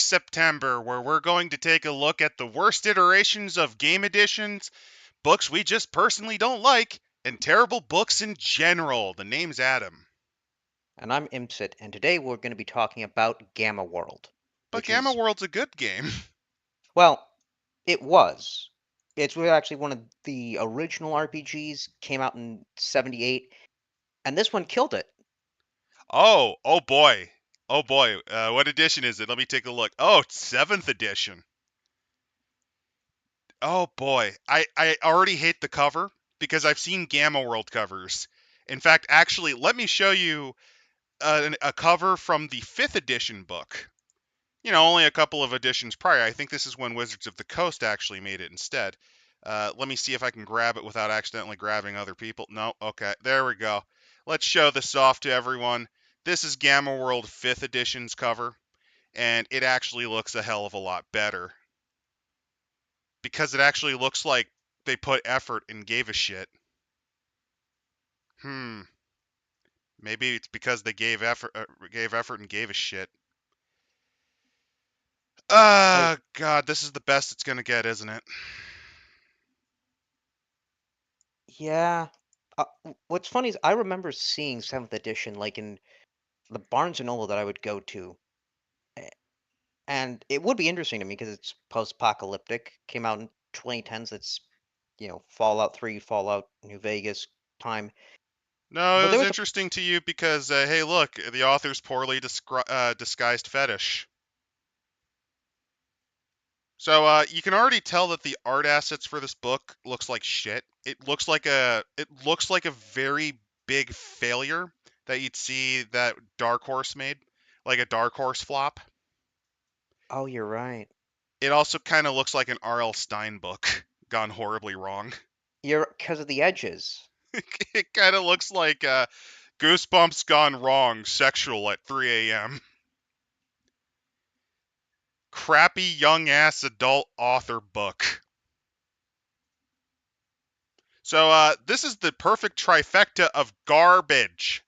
September, where we're going to take a look at the worst iterations of game editions, books we just personally don't like, and terrible books in general. The name's Adam. And I'm Imsit, and today we're going to be talking about Gamma World, But which Gamma is, World's a good game. well, it was. It's really actually one of the original RPGs, came out in '78, and this one killed it. Oh boy. Oh boy. What edition is it? Let me take a look. Oh, it's 7th edition. Oh boy. I already hate the cover because I've seen Gamma World covers. In fact, actually, let me show you a cover from the 5th edition book. Only a couple of editions prior. I think this is when Wizards of the Coast actually made it instead. Let me see if I can grab it without accidentally grabbing other people. No, okay, there we go. Let's show this off to everyone. This is Gamma World 5th edition's cover, and it actually looks a hell of a lot better because it actually looks like they put effort and gave a shit. Hmm, maybe it's because they gave effort and gave a shit. I, God, this is the best it's gonna get, isn't it? yeah. What's funny is I remember seeing 7th edition, like, in the Barnes& and Noble that I would go to, a- and it would be interesting to me because it's post-apocalyptic, came out in 2010s, it's, Fallout 3, Fallout New Vegas time. No, it But there was was a interesting to you because, hey, look, the author's poorly disguised fetish. So you can already tell that the art assets for this book looks like shit. It looks like a very big failure that you'd see that Dark Horse made, like a Dark Horse flop. Oh, you're right. It also kind of looks like an R.L. Stine book gone horribly wrong. You're because of the edges. It kind of looks like Goosebumps gone wrong, sexual at 3 a.m. Crappy young ass adult author book. So this is the perfect trifecta of garbage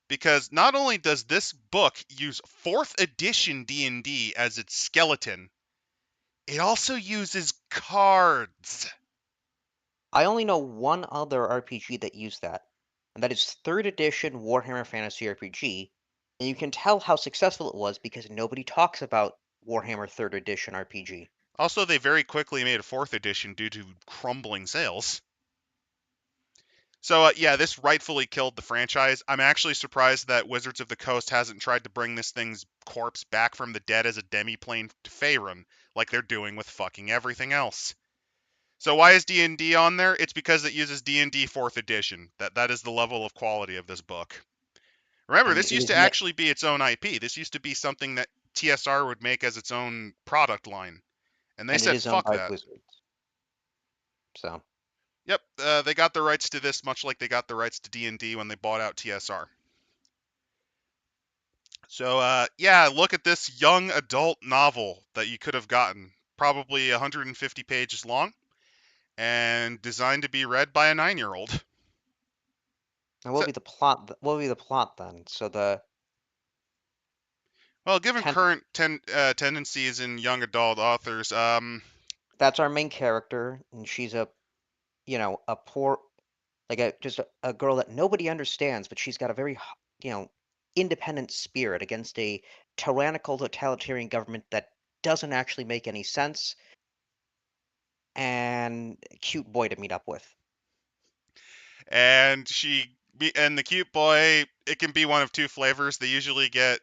because not only does this book use 4th edition D&D as its skeleton, it also uses cards. I only know one other RPG that used that, and that is 3rd edition Warhammer Fantasy RPG, and you can tell how successful it was because nobody talks about Warhammer 3rd edition RPG. Also, they very quickly made a 4th edition due to crumbling sales. So yeah, this rightfully killed the franchise. I'm actually surprised that Wizards of the Coast hasn't tried to bring this thing's corpse back from the dead as a demiplane to Faerun, like they're doing with fucking everything else. So why is D&D on there? It's because it uses D&D 4th edition. That is the level of quality of this book. Remember, And this it used is to ma- actually be its own IP. This used to be something that TSR would make as its own product line, and they and it said is owned fuck by that. Wizards. So, Yep, they got the rights to this much like they got the rights to D&D when they bought out TSR. So, yeah, look at this young adult novel that you could have gotten. Probably 150 pages long and designed to be read by a 9-year-old. and what So, will be the plot? What will be the plot then? So the well, given 10th, current tendencies in young adult authors, that's our main character, and she's a poor, like a girl that nobody understands, but she's got a very, independent spirit against a tyrannical totalitarian government that doesn't actually make any sense, and a cute boy to meet up with. and and the cute boy, it can be one of two flavors. They usually get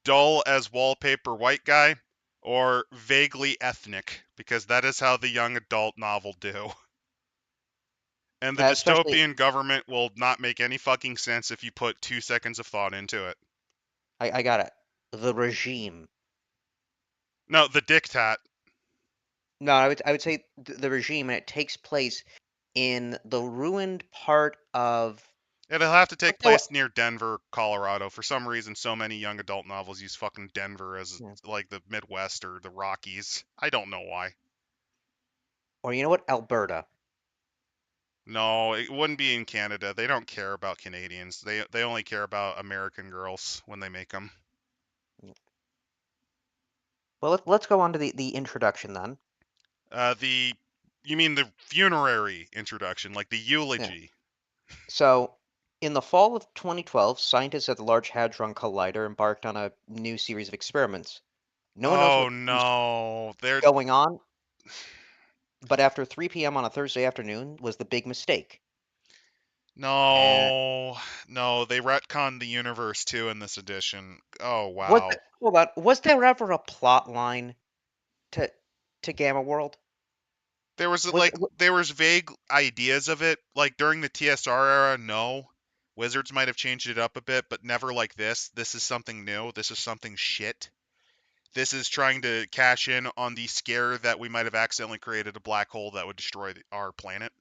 dull as wallpaper white guy or vaguely ethnic because that is how the young adult novel do. And the Especially, dystopian government will not make any fucking sense if you put 2 seconds of thought into it. I got it. The regime. No, the diktat. No, I would say the regime, and it takes place in the ruined part of. It'll have to take Let's say what? place near Denver, Colorado. For some reason, so many young adult novels use fucking Denver as Yeah. like the Midwest or the Rockies. I don't know why. Or you know what? Alberta. No, it wouldn't be in Canada. They don't care about Canadians. They only care about American girls when they make them. Well, let's go on to the introduction then. The you mean the funerary introduction, like the Yeah. eulogy? So, in the fall of 2012, scientists at the Large Hadron Collider embarked on a new series of experiments. No one knows Oh what was no, they're going on, but after 3 p.m. on a Thursday afternoon was the big mistake. And no, no, they retconned the universe too in this edition. Oh was wow. hold on, was there ever a plot line to Gamma World? Was There was vague ideas of it, like during the TSR era. No, Wizards might have changed it up a bit, but never like this. This is something new. This is something shit. This is trying to cash in on the scare that we might have accidentally created a black hole that would destroy our planet.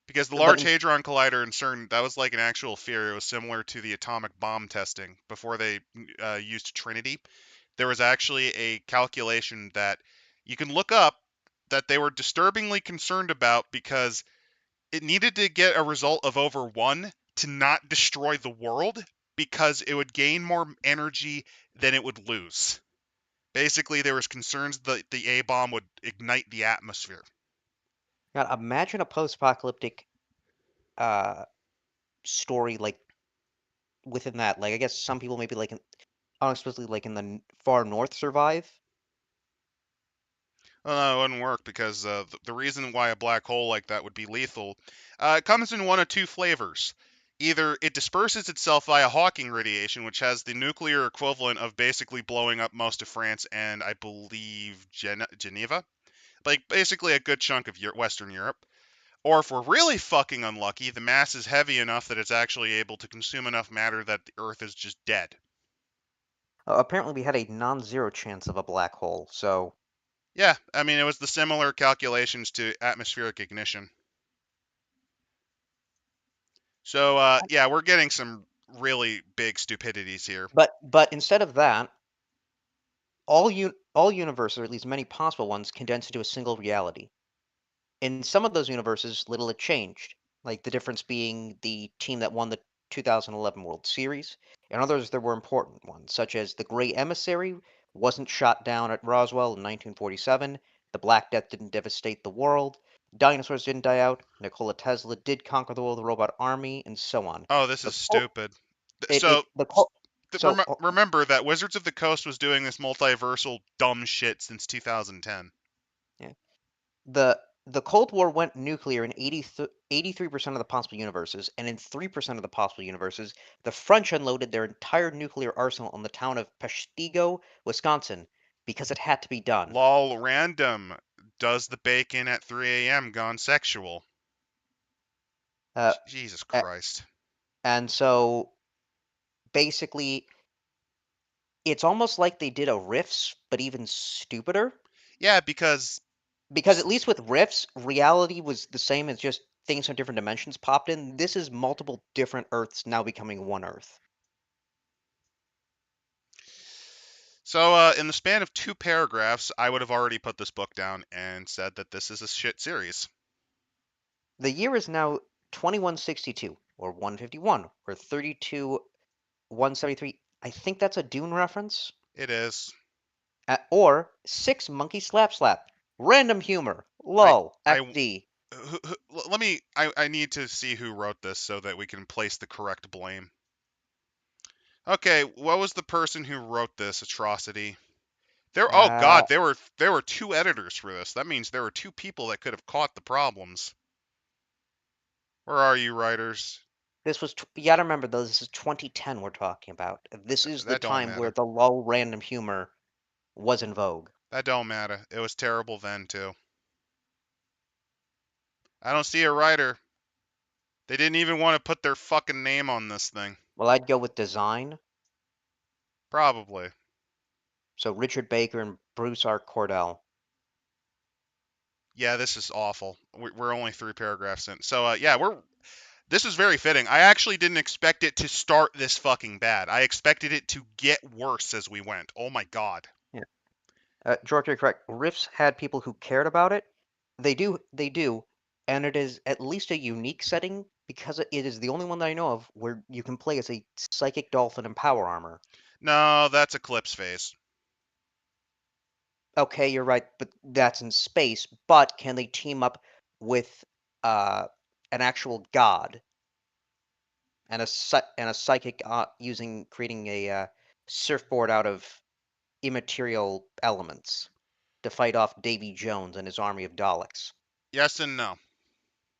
Because the but Large Hadron Collider in CERN, that was like an actual fear. It was similar to the atomic bomb testing before they used Trinity. There was actually a calculation that you can look up that they were disturbingly concerned about because it needed to get a result of over 1 to not destroy the world because it would gain more energy than it would lose. Basically, there was concerns that the A bomb would ignite the atmosphere. God, imagine a post-apocalyptic uh story like within that. Like I guess some people maybe like unexplicably like in the far north survive. Well, no, it wouldn't work because the reason why a black hole like that would be lethal, it comes in one of two flavors. Either it disperses itself via Hawking radiation, which has the nuclear equivalent of basically blowing up most of France and I believe Geneva, like basically a good chunk of Western Europe. Or if we're really fucking unlucky, the mass is heavy enough that it's actually able to consume enough matter that the Earth is just dead. Apparently, we had a non-zero chance of a black hole. So, Yeah, I mean, it was the similar calculations to atmospheric ignition. So, yeah, we're getting some really big stupidities here. but instead of that, all universes, or at least many possible ones, condense into a single reality. In some of those universes, little had changed, like the difference being the team that won the 2011 World Series. In others, there were important ones, such as the Gray Emissary wasn't shot down at Roswell in 1947, the Black Death didn't devastate the world, dinosaurs didn't die out, Nikola Tesla did conquer the world robot army, and so on. Oh, this The is cult, stupid. it So, the cult, so remember that Wizards of the Coast was doing this multiversal dumb shit since 2010. yeah. The Cold War went nuclear in 83% of the possible universes, and in 3% of the possible universes, the French unloaded their entire nuclear arsenal on the town of Peshtigo, Wisconsin, because it had to be done. Lol, random. Does the bacon at 3 a.m. gone sexual? Uh, Jesus a- Christ. and so basically, it's almost like they did a Riffs, but even stupider. Yeah, because Because at least with Riffs, reality was the same as just things from different dimensions popped in. This is multiple different Earths now becoming one Earth. so in the span of 2 paragraphs, I would have already put this book down and said that this is a shit series. The year is now 2162, or 151, or 32 173. I think that's a Dune reference. It is. Or 6 Monkey Slap Slap. Random humor. I Lol. I XD. let me. I need to see who wrote this so that we can place the correct blame. Okay, what was the person who wrote this atrocity? There. Oh Uh, God, there were 2 editors for this. That means there were 2 people that could have caught the problems. Where are you, writers? this was. You gotta remember, though, this is 2010 we're talking about. This is the That don't time where matter. the lol random humor was in vogue. That don't matter. It was terrible then too. I don't see a writer. They didn't even want to put their fucking name on this thing. Well, I'd go with design. Probably. So Richard Baker and Bruce R. Cordell. Yeah, this is awful. We're only 3 paragraphs in. So yeah, we're this is very fitting. I actually didn't expect it to start this fucking bad. I expected it to get worse as we went. Oh my god. Yeah. George, you're correct. Riffs had people who cared about it. They do, and it is at least a unique setting because it is the only one that I know of where you can play as a psychic dolphin in power armor. No, that's Eclipse Phase. Okay, you're right, but that's in space. But can they team up with uh, an actual god and a psychic using creating a surfboard out of immaterial elements to fight off Davy Jones and his army of Daleks? Yes and no.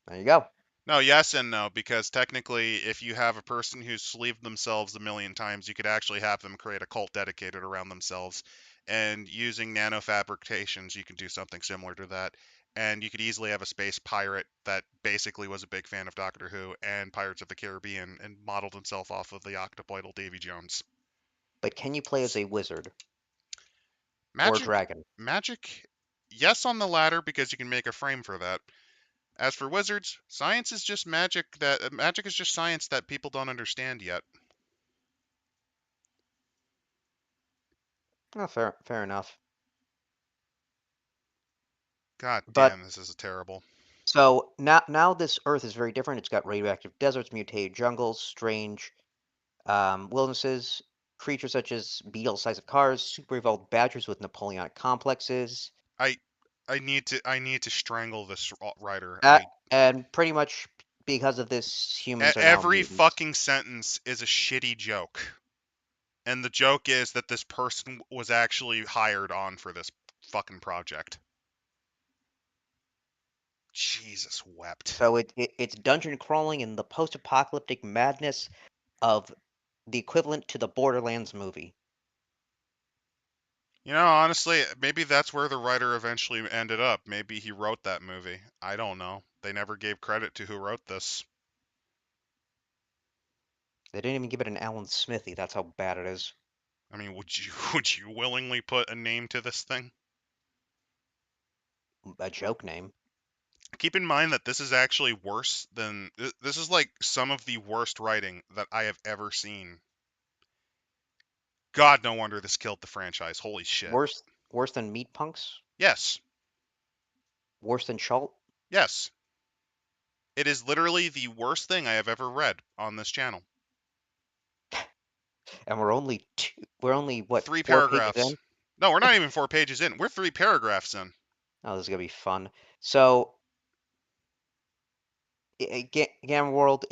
There you go. No, yes and no, because technically, if you have a person who's sleeved themselves a million times, you could actually have them create a cult dedicated around themselves. And using nanofabrications, you can do something similar to that. And you could easily have a space pirate that basically was a big fan of Doctor Who and Pirates of the Caribbean and modeled himself off of the octopoidal Davy Jones. But can you play as a wizard or a Magic, dragon? magic, yes on the latter because you can make a frame for that. As for wizards, science is just magic that magic is just science that people don't understand yet. Oh, fair enough. God But damn, this is terrible. so now this Earth is very different. It's got radioactive deserts, mutated jungles, strange wildernesses, creatures such as beetle size of cars, super evolved badgers with Napoleonic complexes, I I need to strangle this writer. uh, and pretty much because of this, humans are now Every mutants. fucking sentence is a shitty joke. And the joke is that this person was actually hired on for this fucking project. Jesus wept. So it's dungeon crawling in the post-apocalyptic madness of the equivalent to the Borderlands movie. You know, honestly, maybe that's where the writer eventually ended up. Maybe he wrote that movie. I don't know. They never gave credit to who wrote this. They didn't even give it an Alan Smithy. That's how bad it is. I mean, would you would you willingly put a name to this thing? A joke name. Keep in mind that this is actually worse than this is like some of the worst writing that I have ever seen. God, no wonder this killed the franchise. Holy shit. Worse than Meat Punks. Yes. Worse than Schult. Yes. It is literally the worst thing I have ever read on this channel. And we're only what, Three 4 pages paragraphs. in? No, we're not even 4 pages in. We're 3 paragraphs in. Oh, this is gonna be fun. So, Gamma World,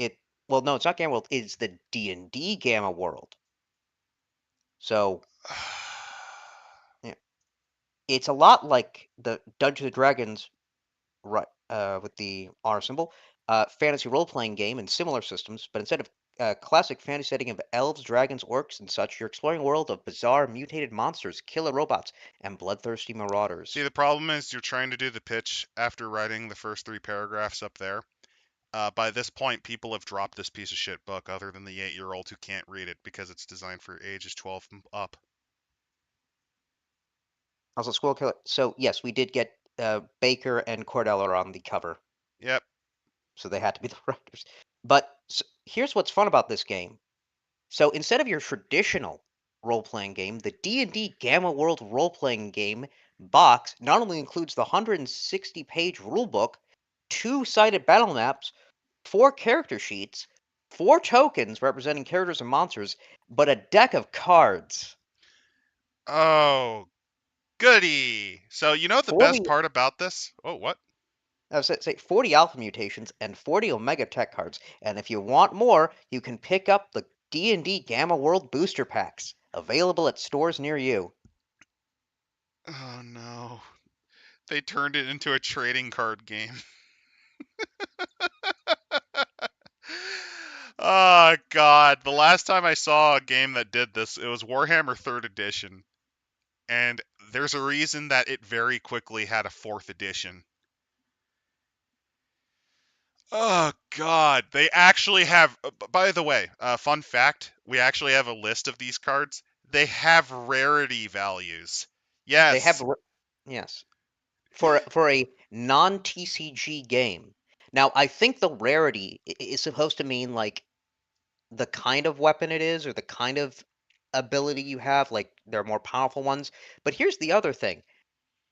well, no, it's not Gamma World. It's the D&D Gamma World. So, yeah, it's a lot like the Dungeons and Dragons, right? With the R symbol, fantasy role-playing game and similar systems, but instead of classic fantasy setting of elves, dragons, orcs, and such, you're exploring a world of bizarre mutated monsters, killer robots, and bloodthirsty See, marauders. the problem is you're trying to do the pitch after writing the first 3 paragraphs up there. By this point, people have dropped this piece of shit book, other than the 8-year-old who can't read it because it's designed for ages 12 and up. Also, Squirrel Killer. So yes, we did get Baker and Cordella on the cover, Yep. so they had to be the writers. But here's what's fun about this game. So instead of your traditional role-playing game, the D&D Gamma World role-playing game box not only includes the 160-page rulebook, two-sided battle maps, four character sheets, four tokens representing characters and monsters, but a deck of cards. Oh, goody. So, you know what the best 40 part about this? Oh, what? say 40 alpha mutations and 40 omega tech cards. And if you want more, you can pick up the D&D Gamma World booster packs available at stores near you. Oh, no. They turned it into a trading card game. Oh, God. The last time I saw a game that did this, it was Warhammer 3rd Edition. And there's a reason that it very quickly had a 4th edition. Oh God, they actually have. By the way, fun fact: we actually have a list of these cards. They have rarity values. They have Yes. yes, for a non-TCG game. Now, I think the rarity is supposed to mean like the kind of weapon it is or the kind of ability you have, like they're more powerful ones. But here's the other thing.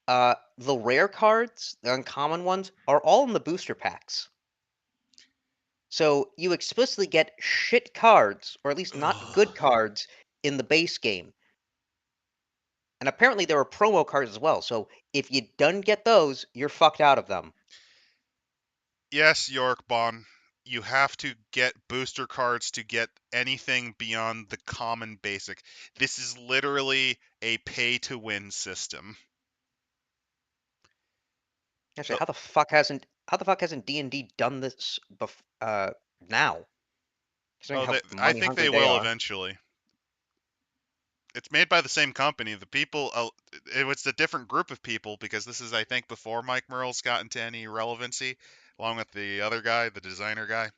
The rare cards, the uncommon ones, are all in the booster packs. So you explicitly get shit cards, or at least not good Ugh. cards, in the base game. And apparently there were promo cards as well. So if you don't get those, you're fucked out of them. Yes, York Bon, you have to get booster cards to get anything beyond the common basic. This is literally a pay-to-win system. Actually, Uh, how the fuck hasn't D&D done this now? Considering how I money think hungry they they will are. eventually. It's made by the same company. The people, it was a different group of people because this is, I think, before Mike Merle's got into any relevancy, along with the other guy, the designer guy.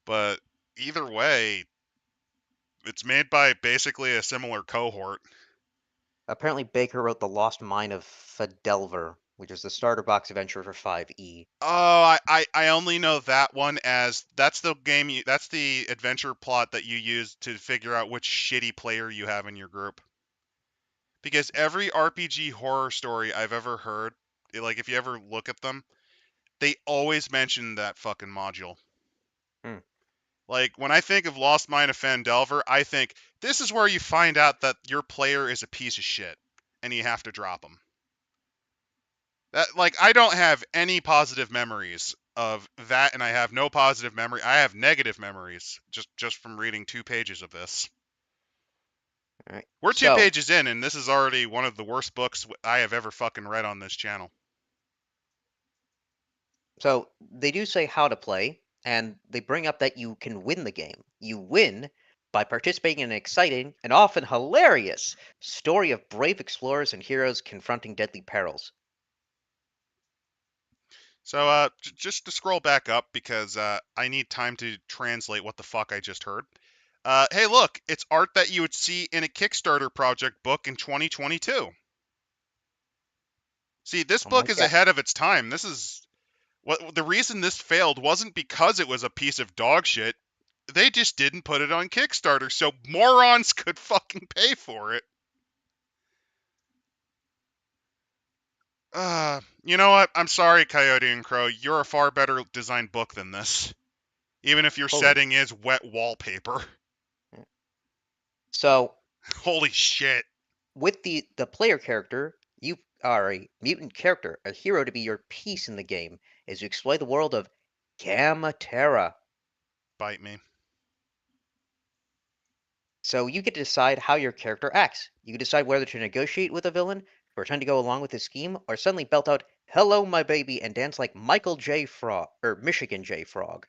But either way, it's made by basically a similar cohort. Apparently Baker wrote The Lost Mine of Fidelver, which is the starter box adventure for 5e. Oh, I only know that one as that's the game that's the adventure plot that you use to figure out which shitty player you have in your group. Because every RPG horror story I've ever heard, like if you ever look at them, they always mention that fucking module. Hmm. Like when I think of Lost Mine of Fandelver, I think this is where you find out that your player is a piece of shit and you have to drop him. That like I don't have any positive memories of that, and I have no positive memory. I have negative memories just from reading 2 pages of this. All right. We're two So, pages in, and this is already one of the worst books I have ever fucking read on this channel. so they do say how to play, and they bring up that you can win the game. You win by participating in an exciting and often hilarious story of brave explorers and heroes confronting deadly perils. So, just to scroll back up because I need time to translate what the fuck I just heard. Hey, look, it's art that you would see in a Kickstarter project book in 2022. See, this Oh my book is god. ahead of its time. This is what the reason this failed wasn't because it was a piece of dog shit. They just didn't put it on Kickstarter so morons could fucking pay for it. You know what? I'm sorry, Coyote and Crow. You're a far better designed book than this. Even if your Holy. setting is wet wallpaper. So, Holy shit. with the player character, you are a mutant character, a hero to be your piece in the game, as you explore the world of Gamma Terra. Bite me. So you get to decide how your character acts. You can decide whether to negotiate with a villain, pretend to go along with his scheme, or suddenly belt out "Hello, my baby" and dance like Michael J. Frog or Michigan J. Frog.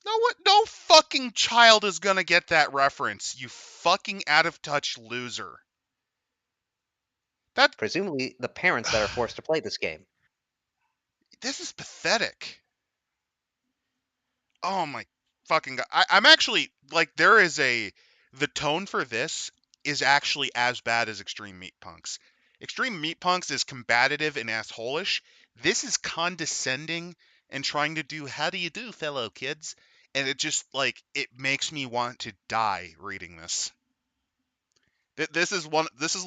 No what no fucking child is gonna get that reference, you fucking out of touch loser. That Presumably, the parents that are forced to play this game. this is pathetic. Oh my fucking god. I'm actually like there is a the tone for this is actually as bad as Extreme Meat Punks. Extreme Meat Punks is combative and assholish. This is condescending and trying to do how do you do, fellow kids? And it just like it makes me want to die reading this. This is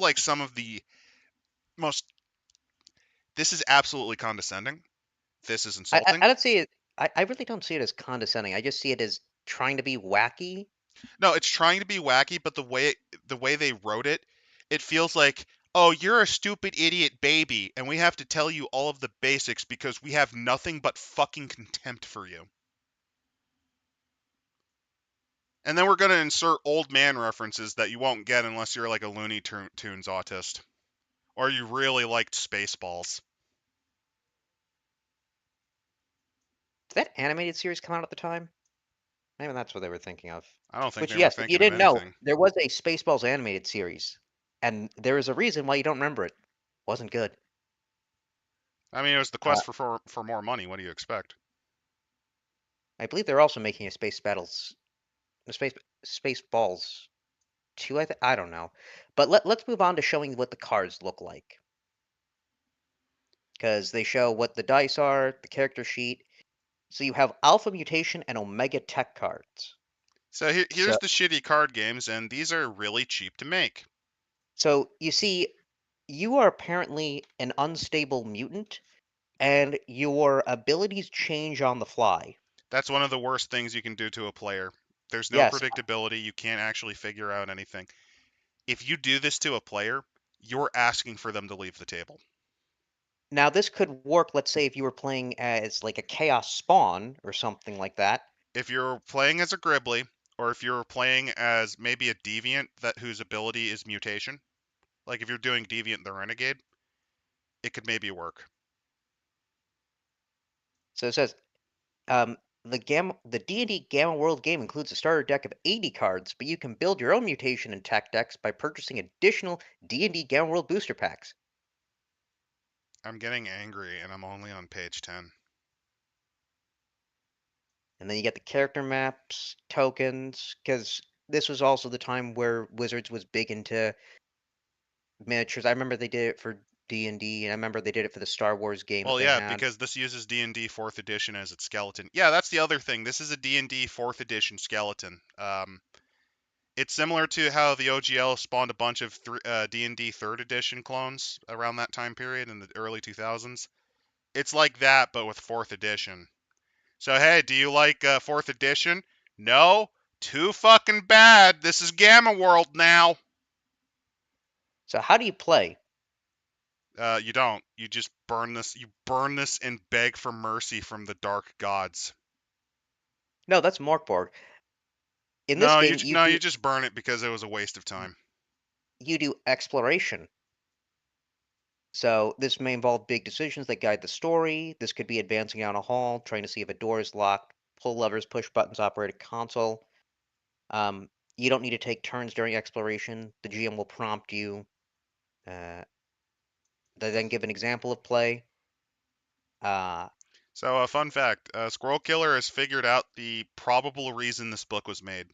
like some of the most this is absolutely condescending. This is I insulting. don't see it. I really don't see it as condescending. I just see it as trying to be wacky. No, it's trying to be wacky, but the way they wrote it, it feels like, "Oh, you're a stupid idiot baby, and we have to tell you all of the basics because we have nothing but fucking contempt for you." And then we're going to insert old man references that you won't get unless you're like a Looney Tunes autist or you really liked Spaceballs. Did that animated series come out at the time? Maybe that's what they were thinking of. I don't think Which, they were yes, if you thinking of didn't know, anything. there was a Spaceballs animated series, and there is a reason why you don't remember it. Wasn't good. I mean, it was the Uh, quest for more money. What do you expect? I believe they're also making a Space Balls 2. I don't know, but let's move on to showing what the cards look like, because they show what the dice are, the character sheet. So you have Alpha Mutation and Omega Tech cards. So So here's the shitty card games, and these are really cheap to make. so you see, you are apparently an unstable mutant, and your abilities change on the fly. That's one of the worst things you can do to a player. There's no Yes, predictability. You can't actually figure out anything. If you do this to a player, you're asking for them to leave the table. Now this could work, let's say if you were playing as like a chaos spawn or something like that. If you're playing as a Gribbly, or if you're playing as maybe a Deviant that whose ability is mutation, like if you're doing Deviant the Renegade, it could maybe work. So it says um, the D&D Gamma World game includes a starter deck of 80 cards, but you can build your own mutation and tech decks by purchasing additional D&D Gamma World booster packs. I'm getting angry, and I'm only on page 10. And then you get the character maps, tokens, because this was also the time where Wizards was big into miniatures. I remember they did it for D&D, and I remember they did it for the Star Wars game that Well, they yeah, had. because this uses D&D 4th edition as its skeleton. Yeah, that's the other thing. This is a D&D 4th edition skeleton. It's similar to how the OGL spawned a bunch of D&D 3rd edition clones around that time period in the early 2000s. It's like that, but with 4th edition. So, hey, do you like 4th edition? No? Too fucking bad. This is Gamma World now. So how do you play? You don't. You just burn this. You burn this and beg for mercy from the dark gods. No, that's Morkborg. In this No, game, you no, you do just burn it because it was a waste of time. you do exploration. So this may involve big decisions that guide the story. This could be advancing down a hall, trying to see if a door is locked, pull levers, push buttons, operate a console. You don't need to take turns during exploration. The GM will prompt you. Uh, they then give an example of play. Uh, So, a fun fact: Squirrel Killer has figured out the probable reason this book was made.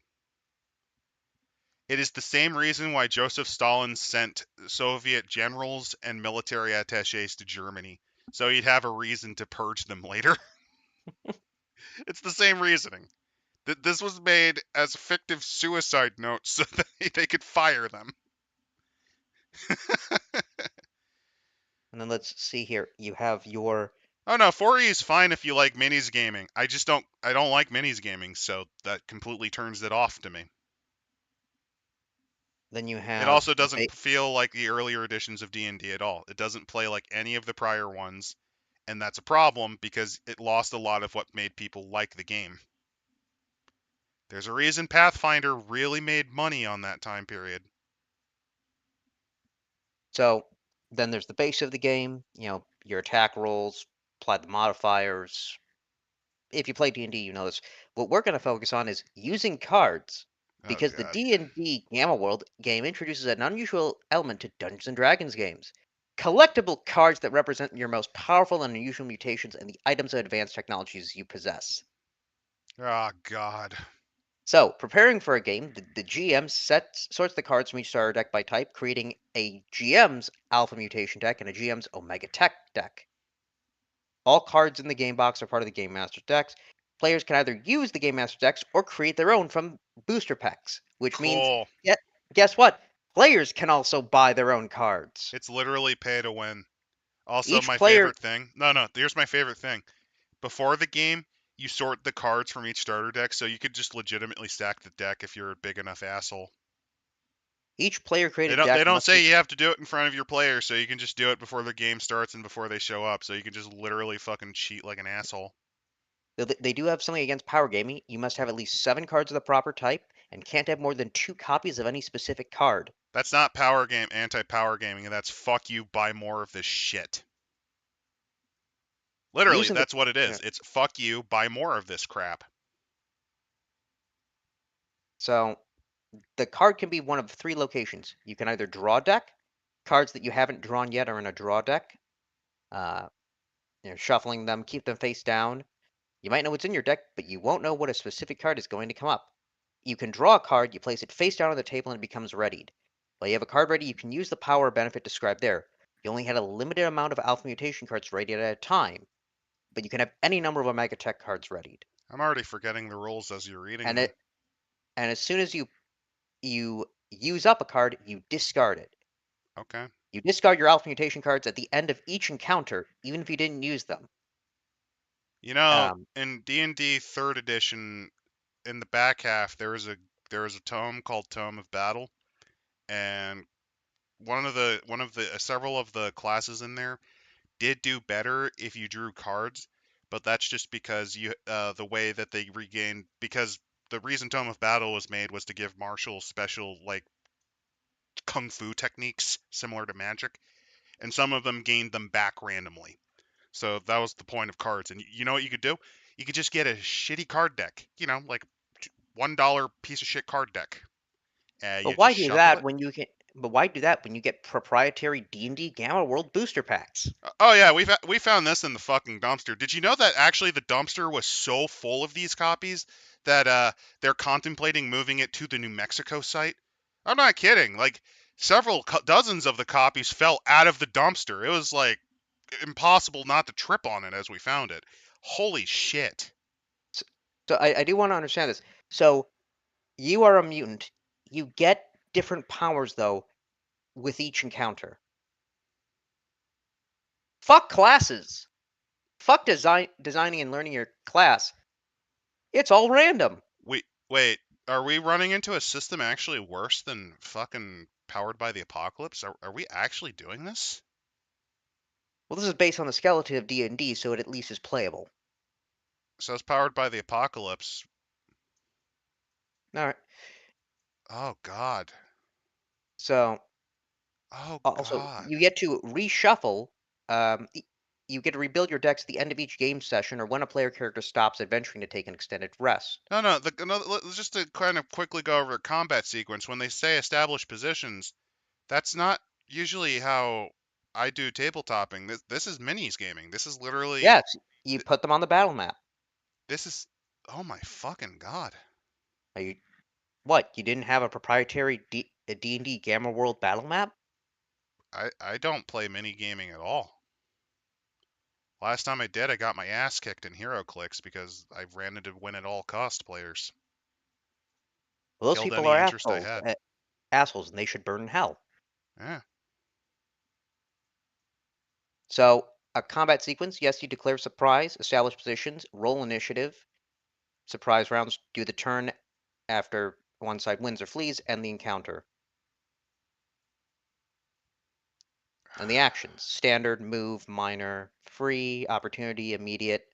It is the same reason why Joseph Stalin sent Soviet generals and military attaches to Germany, so he'd have a reason to purge them later. It's the same reasoning. This was made as fictive suicide notes so that they could fire them. and then let's see here. You have your Oh no, 4E is fine if you like minis gaming. I just don't. I don't like minis gaming, so that completely turns it off to me. then you It have also doesn't feel like the earlier editions of D&D at all. It doesn't play like any of the prior ones, and that's a problem because it lost a lot of what made people like the game. There's a reason Pathfinder really made money on that time period. so then there's the base of the game. Your attack rolls, apply the modifiers. If you play D&D, you know this. What we're going to focus on is using cards, Oh because the god. D&D Gamma World game introduces an unusual element to Dungeons and Dragons games. Collectible cards that represent your most powerful and unusual mutations and the items of advanced technologies you possess. Oh god. So, preparing for a game, the GM sorts the cards from each starter deck by type, creating a GM's Alpha Mutation deck and a GM's Omega Tech deck. All cards in the game box are part of the Game Master's decks. Players can either use the Game Master's decks or create their own from booster packs, which means, Cool. yeah, guess what? Players can also buy their own cards. It's literally pay to win. Also, Each my player, favorite thing. No, here's my favorite thing. Before the game, you sort the cards from each starter deck, so you could just legitimately stack the deck if you're a big enough asshole. each player They created don't they deck don't must say be you have to do it in front of your players, so you can just do it before the game starts and before they show up. So you can just literally fucking cheat like an asshole. they do have something against power gaming. You must have at least 7 cards of the proper type and can't have more than 2 copies of any specific card. That's not power game anti-power gaming, and that's fuck you, buy more of this shit. Literally, Using the that's what it yeah, is. It's fuck you, buy more of this crap. so the card can be one of 3 locations. You can either draw deck. Cards that you haven't drawn yet are in a draw deck. Uh, shuffling them, keep them face down. You might know what's in your deck, but you won't know what a specific card is going to come up. You can draw a card, you place it face down on the table, and it becomes readied. While you have a card ready, you can use the power or benefit described there. You only had a limited amount of Alpha Mutation cards ready at a time, but you can have any number of Omega Tech cards readied. I'm already forgetting the rules as you're reading And them. it and as soon as you use up a card, you discard it. Okay. You discard your Alpha Mutation cards at the end of each encounter, even if you didn't use them. You know, Um, in D&D 3rd edition, in the back half, there was a tome called Tome of Battle, and one of the several of the classes in there did do better if you drew cards, but that's just because the way that they regained, because the reason Tome of Battle was made was to give martial special like kung fu techniques similar to magic, and some of them gained them back randomly. So that was the point of cards. And you know what you could do? You could just get a shitty card deck, like $1 piece of shit card deck. But You why just do shuffle that it. when you can? But why do that when you get proprietary D&D Gamma World booster packs? Oh yeah, we found this in the fucking dumpster. Did you know that actually the dumpster was so full of these copies that they're contemplating moving it to the New Mexico site? I'm not kidding. Like several dozens of the copies fell out of the dumpster. It was like impossible not to trip on it as we found it. Holy shit. So, so I do want to understand this. So you are a mutant. You get different powers though with each encounter. Fuck classes. Fuck designing and learning your class. It's all random. Wait, are we running into a system actually worse than fucking Powered by the Apocalypse? Are we actually doing this? Well, this is based on the skeleton of D&D, so it at least is playable. So it's Powered by the Apocalypse. All right. Oh god. So Oh also god. you get to reshuffle. You get to rebuild your decks at the end of each game session, or when a player character stops adventuring to take an extended rest. No. Just to kind of quickly go over a combat sequence. When they say establish positions, that's not usually how I do tabletoping. This is minis gaming. This is literally. Yes, you put them on the battle map. This is. Oh my fucking god. Are you what? You didn't have a proprietary a D&D Gamma World battle map? I don't play mini gaming at all. Last time I did, I got my ass kicked in Hero Clicks because I ran into win at all cost players. Well, those Killed people any are interest I had. assholes, and they should burn in hell. Yeah. So, a combat sequence, yes, you declare surprise, establish positions, roll initiative. Surprise rounds do the turn after one side wins or flees, and the encounter. And the actions standard, move, minor, free, opportunity, immediate.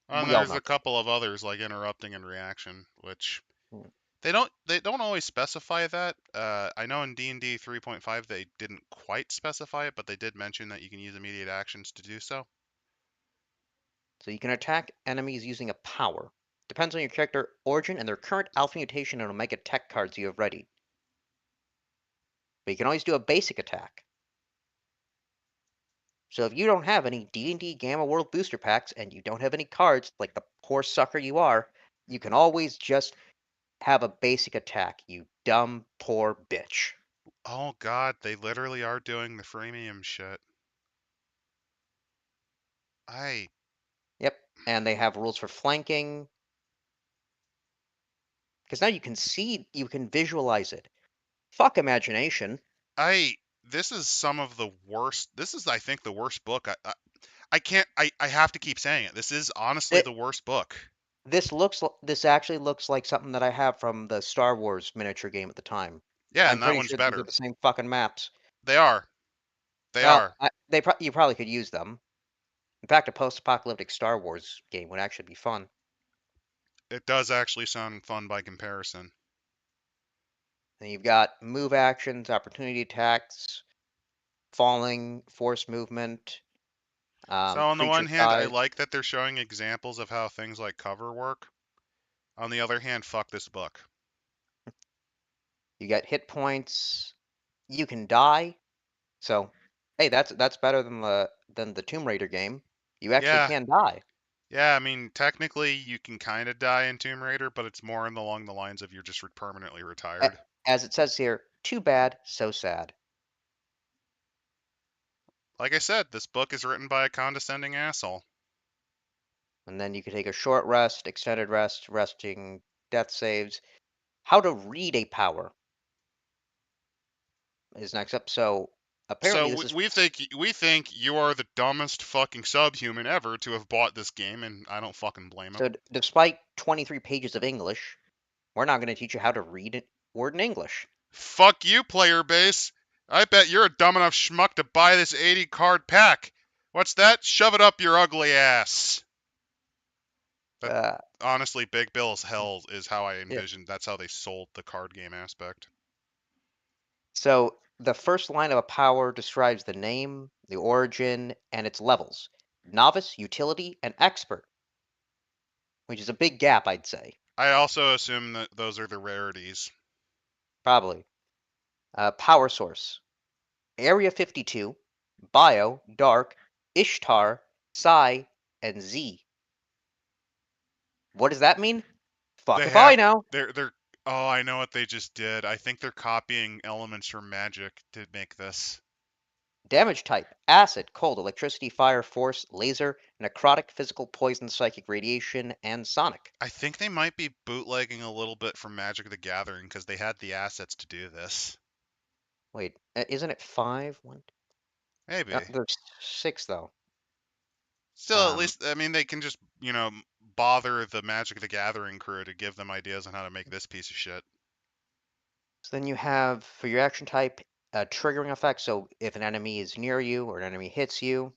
And We all there's know a couple of others like interrupting and reaction, which this. they don't always specify that. I know in D&D 3.5 they didn't quite specify it, but they did mention that you can use immediate actions to do so. So you can attack enemies using a power. Depends on your character origin and their current alpha mutation and omega tech cards you have ready. But you can always do a basic attack. So if you don't have any D&D Gamma World booster packs and you don't have any cards, like the poor sucker you are, you can always just have a basic attack, you dumb, poor bitch. Oh god, they literally are doing the freemium shit. I Yep. And they have rules for flanking. Because now you can see, you can visualize it. Fuck imagination. I this is some of the worst. This is I think the worst book. I can't I have to keep saying it. This is honestly It, the worst book. this actually looks like something that I have from the Star Wars miniature game at the time. Yeah, I'm and that pretty one's sure these are better. the same fucking maps. They are. They Well, are. you probably could use them. In fact, a post-apocalyptic Star Wars game would actually be fun. It does actually sound fun by comparison. And you've got move actions, opportunity attacks, falling, force movement, So on the creature one hand, I size. like that they're showing examples of how things like cover work. On the other hand, fuck this book. You get hit points. You can die. So, hey, that's better than the Tomb Raider game. You actually Yeah, can die. yeah. I mean, technically, you can kind of die in Tomb Raider, but it's more along the lines of you're just permanently retired. As it says here, too bad, so sad. Like I said, this book is written by a condescending asshole. And then you can take a short rest, extended rest, resting, death saves. How to read a power is next up. So apparently So this is we think you are the dumbest fucking subhuman ever to have bought this game, and I don't fucking blame him. so despite 23 pages of English, we're not going to teach you how to read it. word in English. Fuck you, player base. I bet you're a dumb enough schmuck to buy this 80 card pack. What's that? Shove it up your ugly ass. That Uh, honestly, Big Bill's Hell is how I yeah. envisioned. That's how they sold the card game aspect. So the first line of a power describes the name, the origin, and its levels. Novice, utility, and expert, which is a big gap, I'd say. I also assume that those are the rarities. Probably. Power source. Area 52, Bio, Dark, Ishtar, Psi, and Z. What does that mean? Fuck They if I have know. they're oh, I know what they just did. I think they're copying elements from Magic to make this. Damage type: acid, cold, electricity, fire, force, laser, necrotic, physical, poison, psychic, radiation, and sonic. I think they might be bootlegging a little bit from Magic the Gathering because they had the assets to do this. Wait, isn't it five? One, Maybe. there's six though. Still, at Um, least I mean they can just bother the Magic the Gathering crew to give them ideas on how to make this piece of shit. so then you have for your action type a triggering effect. So if an enemy is near you or an enemy hits you,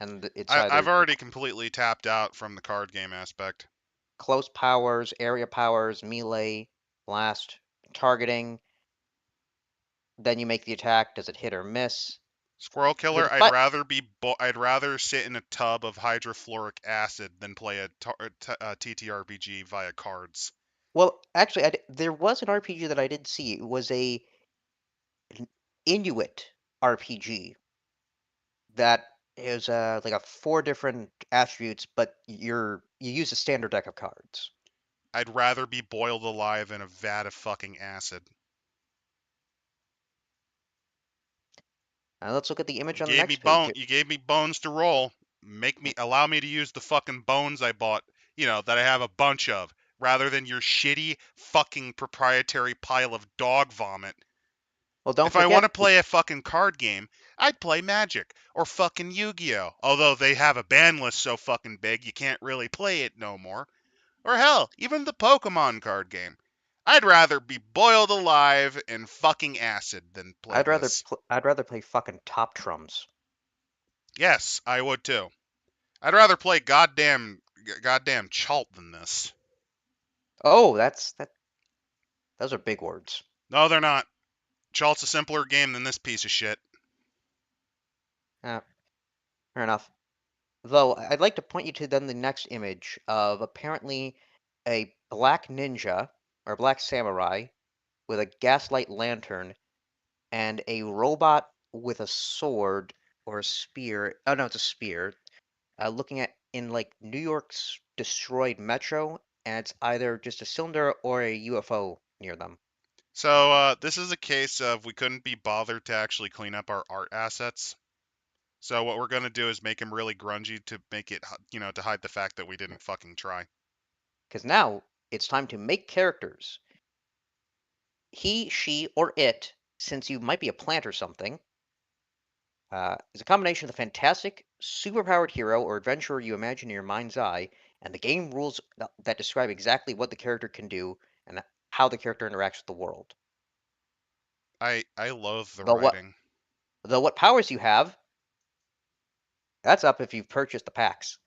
and it's I've either already completely tapped out from the card game aspect. close powers, area powers, melee, blast, targeting. Then you make the attack. Does it hit or miss? Squirrel The Killer, defi- I'd rather sit in a tub of hydrofluoric acid than play a TTRPG via cards. well, actually, there was an RPG that I did see. It was a an Inuit RPG that is like a four different attributes, but you use a standard deck of cards. I'd rather be boiled alive in a vat of fucking acid. Let's look at the image You on the gave me next page. you gave me bones to roll. Allow me to use the fucking bones I bought, that I have a bunch of, rather than your shitty fucking proprietary pile of dog vomit. Well, don't If I want forget. to play a fucking card game, I'd play Magic or fucking Yu-Gi-Oh. Although they have a ban list so fucking big you can't really play it no more. Or hell, even the Pokemon card game. I'd rather be boiled alive in fucking acid than play this. I'd rather play fucking Top Trumps. Yes, I would too. I'd rather play goddamn Chalt than this. Oh, that. Those are big words. No, they're not. Chalt's a simpler game than this piece of shit. Uh, Fair enough. Though I'd like to point you to then the next image of apparently a black ninja or a black samurai with a gaslight lantern and a robot with a sword or a spear. Oh no, it's a spear. Looking at in like New York's destroyed metro, and it's either just a cylinder or a UFO near them. So this is a case of we couldn't be bothered to actually clean up our art assets. So what we're gonna do is make him really grungy to make it, to hide the fact that we didn't fucking try. Because now it's time to make characters. He, she, or it, since you might be a plant or something, is a combination of the fantastic, superpowered hero or adventurer you imagine in your mind's eye, and the game rules that describe exactly what the character can do and how the character interacts with the world. I loathe the Though what, writing. though what powers you have, that's up if you've purchased the packs,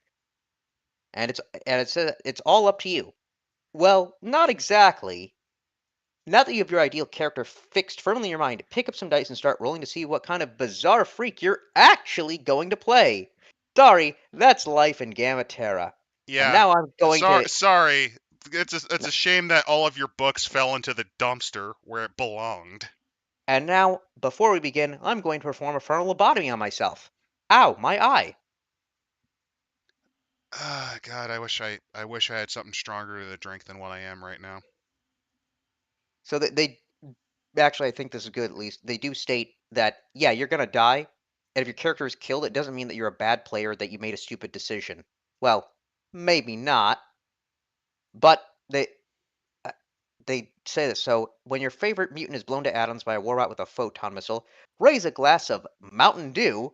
and it's all up to you. Well, not exactly. Now that you have your ideal character fixed firmly in your mind, pick up some dice and start rolling to see what kind of bizarre freak you're actually going to play. Sorry, that's life in Gamma Terra. And Yeah. now I'm going to. Sorry. It's a shame that all of your books fell into the dumpster where it belonged. And now, before we begin, I'm going to perform a frontal lobotomy on myself. Ow, my eye. Ah, God, I wish I had something stronger to drink than what I am right now. So that they actually, I think this is good at least. They do state that, yeah, you're going to die. And if your character is killed, it doesn't mean that you're a bad player, that you made a stupid decision. Well, maybe not, but uh, they say this. So, when your favorite mutant is blown to atoms by a warbot with a photon missile, raise a glass of Mountain Dew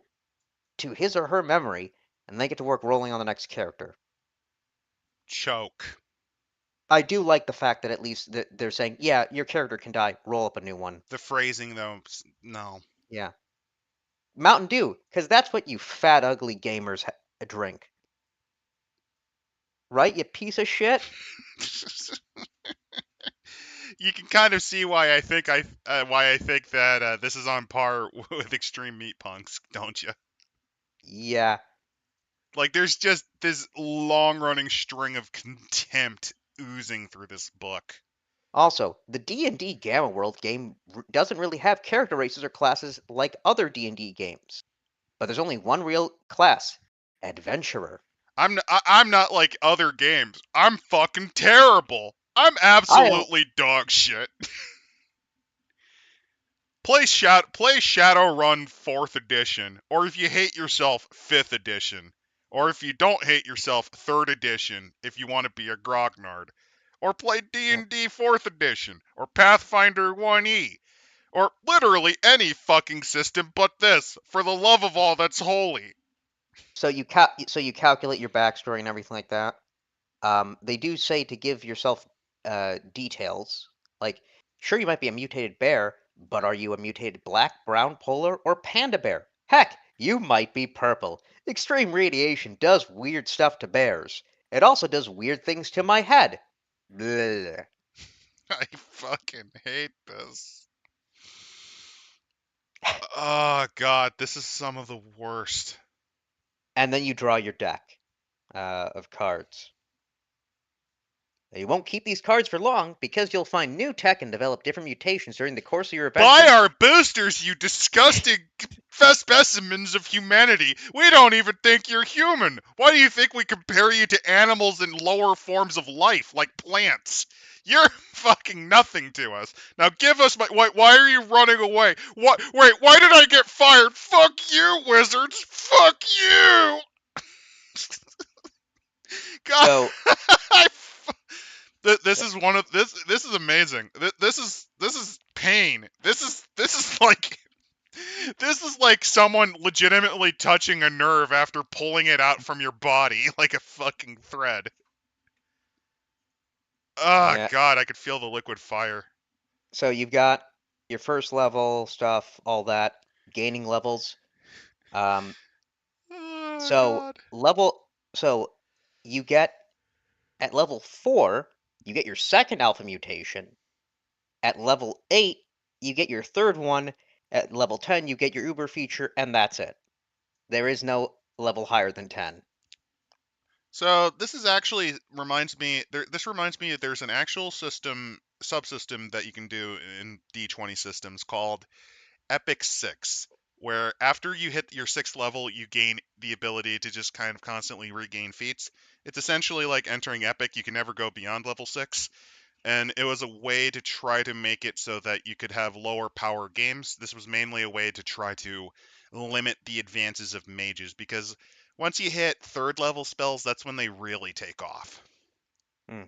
to his or her memory, and they get to work rolling on the next character. Choke. I do like the fact that at least they're saying, yeah, your character can die. Roll up a new one. The phrasing, though, no. Yeah, Mountain Dew, because that's what you fat ugly gamers drink, right? You piece of shit. You can kind of see why I think that this is on par with Extreme Meat Punks, don't you? Yeah. Like, there's just this long running string of contempt oozing through this book. Also, the D&D Gamma World game doesn't really have character races or classes like other D&D games. But there's only one real class, Adventurer. I'm not like other games. I'm fucking terrible. I'm I absolutely dog shit. Play Shadowrun 4th edition, or if you hate yourself, 5th edition, or if you don't hate yourself, 3rd edition if you want to be a grognard, or play D&D 4th edition or Pathfinder 1E, or literally any fucking system but this, for the love of all that's holy. so you calculate your backstory and everything like that. They do say to give yourself details. Like, sure, you might be a mutated bear, but are you a mutated black, brown, polar, or panda bear? Heck, you might be purple. Extreme radiation does weird stuff to bears. It also does weird things to my head. Bleh. I fucking hate this. Oh god, this is some of the worst. And then you draw your deck of cards. You won't keep these cards for long because you'll find new tech and develop different mutations during the course of your Buy adventures. our boosters, you disgusting specimens of humanity. We don't even think you're human. Why do you think we compare you to animals and lower forms of life, like plants? You're fucking nothing to us. Now give us my. Why are you running away? What? Wait, why did I get fired? Fuck you, wizards! Fuck you! God, So, I this is one of this. This is amazing. This is pain. This is like this is like someone legitimately touching a nerve after pulling it out from your body like a fucking thread. Oh yeah. god, I could feel the liquid fire. So you've got your first level stuff, all that, gaining levels. Um, Oh so god. level, so you get at level 4, you get your second alpha mutation. At level 8, you get your third one. At level 10, you get your Uber feature, and that's it. There is no level higher than 10. So this is actually reminds me. This reminds me that there's an actual system subsystem that you can do in D20 systems called Epic 6, where after you hit your 6th level, you gain the ability to just kind of constantly regain feats. It's essentially like entering Epic. You can never go beyond level 6. And it was a way to try to make it so that you could have lower power games. This was mainly a way to try to limit the advances of mages, because once you hit 3rd level spells, that's when they really take off. Hmm.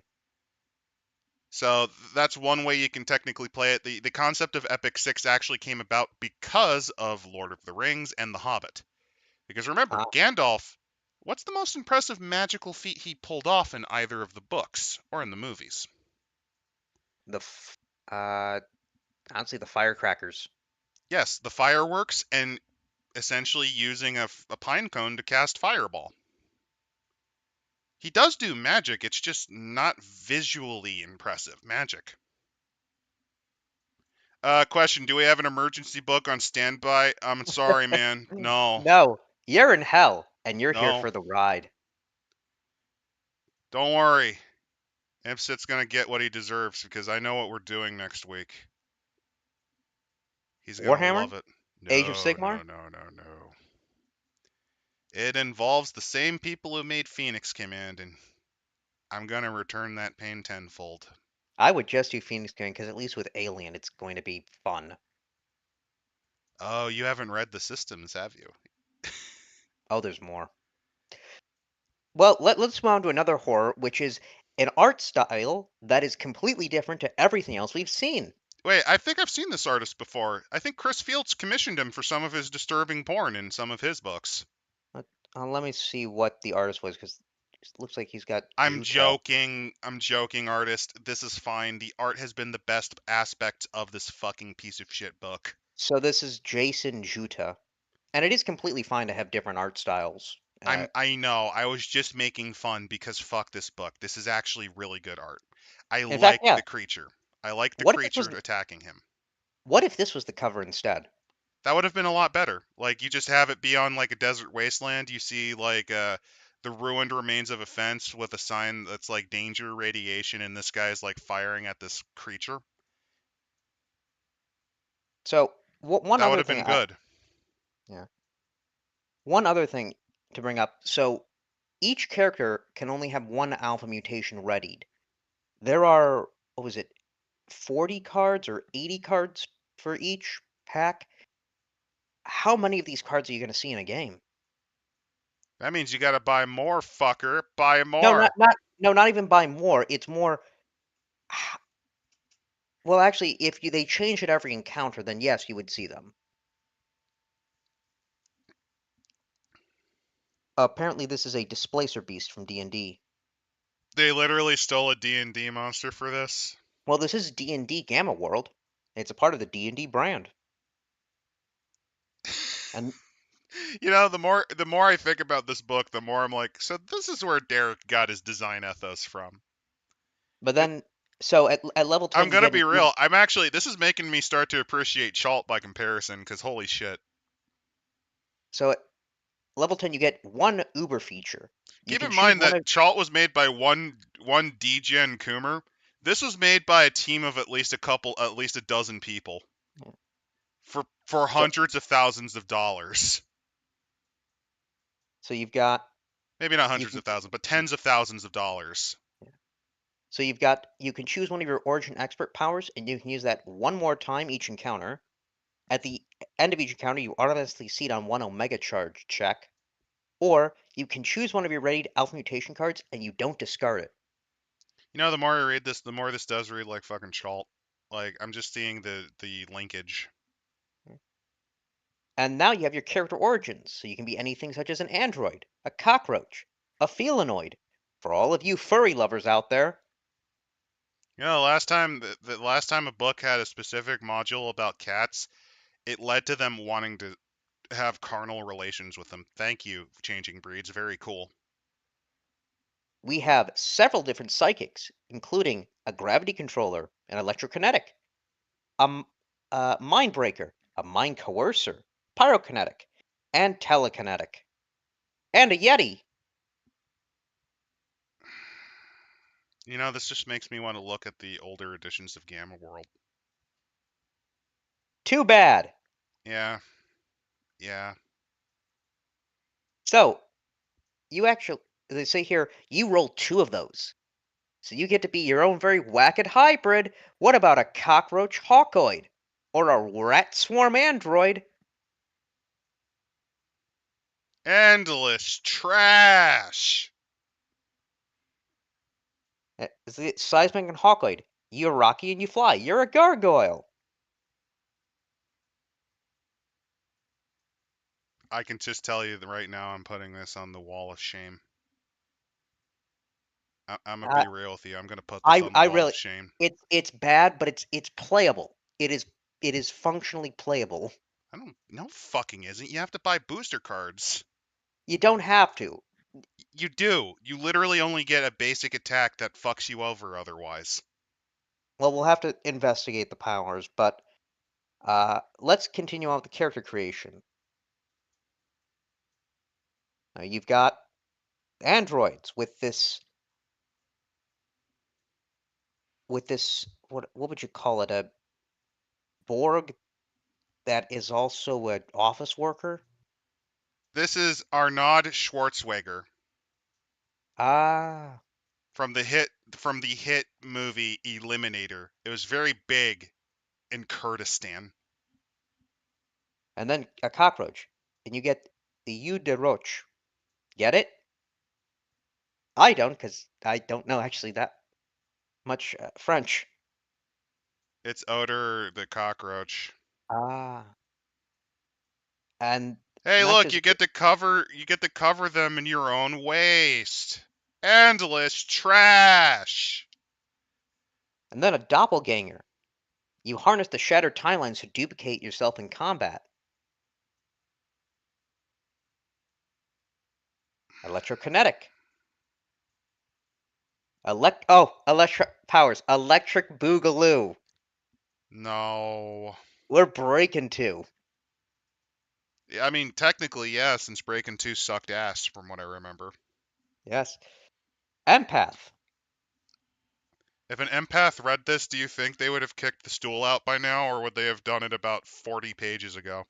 So that's one way you can technically play it. The concept of Epic 6 actually came about because of Lord of the Rings and The Hobbit. Because remember, Uh, Gandalf, what's the most impressive magical feat he pulled off in either of the books or in the movies? the honestly, the firecrackers. Yes, the fireworks and essentially using a pine cone to cast fireball. He does do magic, it's just not visually impressive magic. Question, do we have an emergency book on standby? I'm sorry, man. No. No, you're in hell, and you're here No. for the ride. Don't worry. Ipsit's gonna get what he deserves because I know what we're doing next week. He's gonna Warhammer, love it. Age of No, Sigmar. no, no, no, no. It involves the same people who made Phoenix Command, and I'm gonna return that pain tenfold. I would just do Phoenix Command because at least with Alien, it's going to be fun. Oh, you haven't read the systems, have you? Oh, there's more. Well, let's move on to another horror, which is an art style that is completely different to everything else we've seen. Wait, I think I've seen this artist before. I think Chris Fields commissioned him for some of his disturbing porn in some of his books. Let, let me see what the artist was, because Looks like he's got I'm Juta. joking. I'm joking, artist. This is fine. The art has been the best aspect of this fucking piece of shit book. So this is Jason Juta, and it is completely fine to have different art styles. I know. I was just making fun because fuck this book. This is actually really good art. I In fact, like yeah. the creature. I like the What if this was creature attacking him. what if this was the cover instead? That would have been a lot better. Like you just have it be on like a desert wasteland. You see like the ruined remains of a fence with a sign that's like danger radiation, and this guy's like firing at this creature. So one That would other have thing, been good. yeah, one other thing to bring up. So each character can only have one alpha mutation readied. There are, what was it, 40 cards or 80 cards for each pack? How many of these cards are you going to see in a game? That means you gotta buy more, fucker. Buy No, more. not even by more. It's more. Well, actually, if they change it every encounter, then yes, you would see them. Apparently, this is a displacer beast from D&D. They literally stole a D&D monster for this. Well, this is D&D Gamma World. It's a part of the D&D brand. And You know, the more I think about this book, the more I'm like, so this is where Derek got his design ethos from. but It, then so at level I'm 10 you gonna get be real. I'm actually this is making me start to appreciate Chalt by comparison, because holy shit. so at level 10 you get one Uber feature. You Keep can in choose mind one that of Chalt was made by one DGen Coomer. This was made by a team of at least a dozen people for so hundreds of thousands of dollars. so you've got Maybe not you hundreds can of thousands, but tens of thousands of dollars. so you've got you can choose one of your origin expert powers and you can use that one more time each encounter. At the end of each encounter, you automatically seed on one Omega charge check, or you can choose one of your ready alpha mutation cards and you don't discard it. You know, the more I read this, the more this does read like fucking Chalt. Like I'm just seeing the linkage. And now you have your character origins, so you can be anything such as an android, a cockroach, a felinoid. For all of you furry lovers out there, You know, the last time a book had a specific module about cats, it led to them wanting to have carnal relations with them. Thank you, changing breeds. Very cool. we have several different psychics, including a gravity controller, an electrokinetic, a mind breaker, a mind coercer, pyrokinetic, and telekinetic, and a yeti. You know, this just makes me want to look at the older editions of Gamma World. Too bad. Yeah, yeah. So, you actually, they say here, you roll two of those. So you get to be your own very wacked hybrid. What about a cockroach hawkoid? Or a rat swarm android? Endless trash. Is it seismic and hawkoid? You're rocky and you fly. You're a gargoyle. I can just tell you that right now I'm putting this on the wall of shame. I'm gonna Uh, be real with you. I'm gonna put this on the I wall of really, shame. it's bad, but it's playable. It is functionally playable. I don't. No fucking isn't. You have to buy booster cards. You don't have to. You do. You literally only get a basic attack that fucks you over otherwise. Well, we'll have to investigate the powers, but let's continue on with the character creation. You've got androids with this what would you call it, a Borg that is also an office worker? This is Arnaud Schwarzenegger Ah, from the hit movie Eliminator. It was very big in Kurdistan. and then a cockroach. And you get the U de Roche. Get it? I don't, because I don't know actually that much French. It's Odor the cockroach. Ah, and Hey, next look, is you get to cover them in your own waste. Endless trash. And then a doppelganger. You harness the shattered timelines to duplicate yourself in combat. Electrokinetic. Electric powers. Electric Boogaloo. No. We're breaking two. I mean, technically, yeah, since Breaking 2 sucked ass, from what I remember. Yes. Empath. If an empath read this, do you think they would have kicked the stool out by now, or would they have done it about 40 pages ago?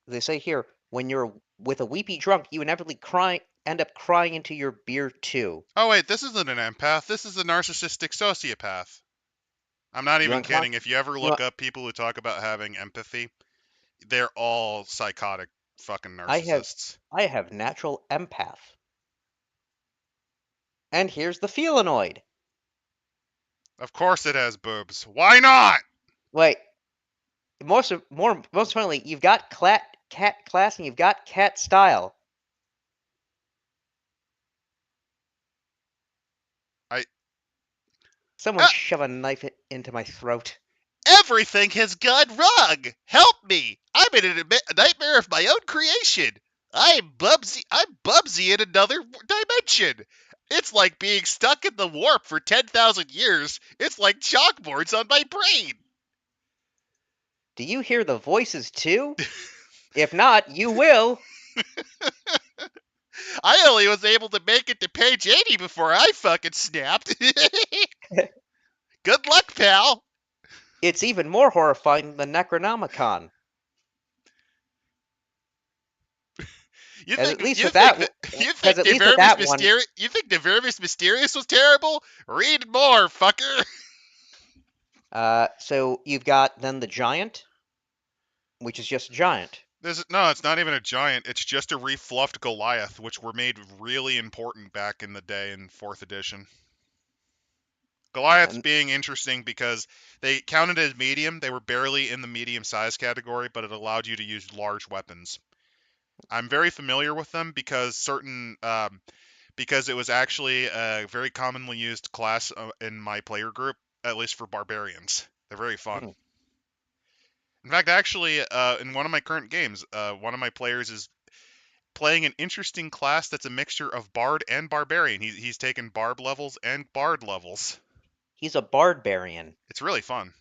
They say here, when you're with a weepy drunk, you inevitably end up crying into your beer too. Oh, wait, this isn't an empath. This is a narcissistic sociopath. I'm not You even kidding. unconscious. If you ever You know, look up people who talk about having empathy, they're all psychotic fucking I have, narcissists. I have natural empath. And here's the felinoid. Of course it has boobs. Why not? Wait, most importantly, you've got cat class and you've got cat style. I Someone uh, shove a knife into my throat. Everything has gone wrong. Help me. I'm in a nightmare of my own creation. I'm Bubsy in another dimension. It's like being stuck in the warp for 10,000 years. It's like chalkboards on my brain. Do you hear the voices too? If not, you will. I only was able to make it to page 80 before I fucking snapped. Good luck, pal. It's even more horrifying than Necronomicon. You As think at least you with think that, that you because think at the least with Vermis that one, Mysterious you think the Vermis Mysterious was terrible? Read more, fucker. so you've got then the giant, which is just a giant. No, it's not even a giant. It's just a refluffed Goliath, which were made really important back in the day in 4th edition. Goliaths And being interesting because they counted as medium. They were barely in the medium size category, but it allowed you to use large weapons. I'm very familiar with them because it was actually a very commonly used class in my player group, at least for barbarians. They're very fun. mm, In fact, actually, in one of my current games, one of my players is playing an interesting class that's a mixture of bard and barbarian. He's taken barb levels and bard levels. he's a barbarian. It's really fun.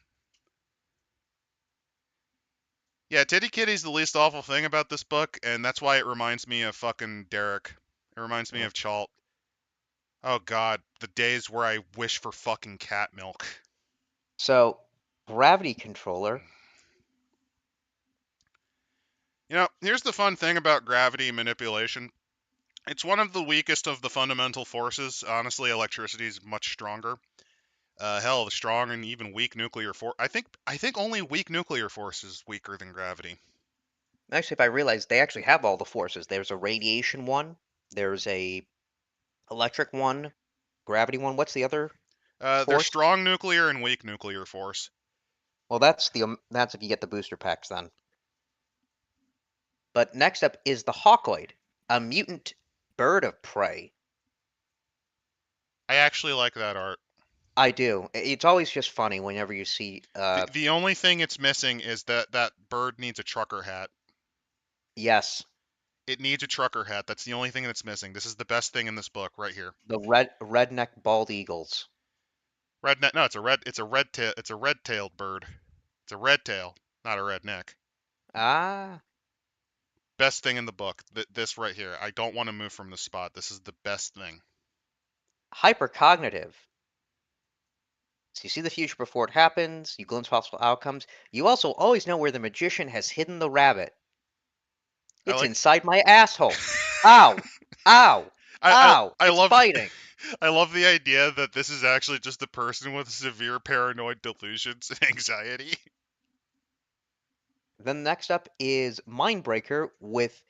Yeah, Titty Kitty's the least awful thing about this book, and that's why it reminds me of fucking Derek. It reminds me Mm. of Chalt. Oh god, the days where I wish for fucking cat milk. So, gravity controller. Here's the fun thing about gravity manipulation. It's one of the weakest of the fundamental forces. Honestly, electricity is much stronger. Hell, the strong and even weak nuclear force. I think only weak nuclear force is weaker than gravity. Actually, if I realize they actually have all the forces. There's a radiation one. There's a electric one. Gravity one. What's the other There's force? strong nuclear and weak nuclear force. Well, that's if you get the booster packs then. But next up is the Hawkoid, a mutant bird of prey. I actually like that art. I do. It's always just funny whenever you see. The only thing it's missing is that bird needs a trucker hat. Yes, It needs a trucker hat. That's the only thing that's missing. This is the best thing in this book right here. the redneck bald eagles. Redneck. No, it's a red-tailed bird. It's a red tail, not a redneck. Ah, Best thing in the book. This right here. I don't want to move from this spot. This is the best thing. hypercognitive. So you see the future before it happens. You glimpse possible outcomes. You also always know where the magician has hidden the rabbit. I It's like. inside my asshole. Ow! Ow! Ow! I It's love biting. I love the idea that this is actually just a person with severe paranoid delusions and anxiety. Then next up is Mindbreaker with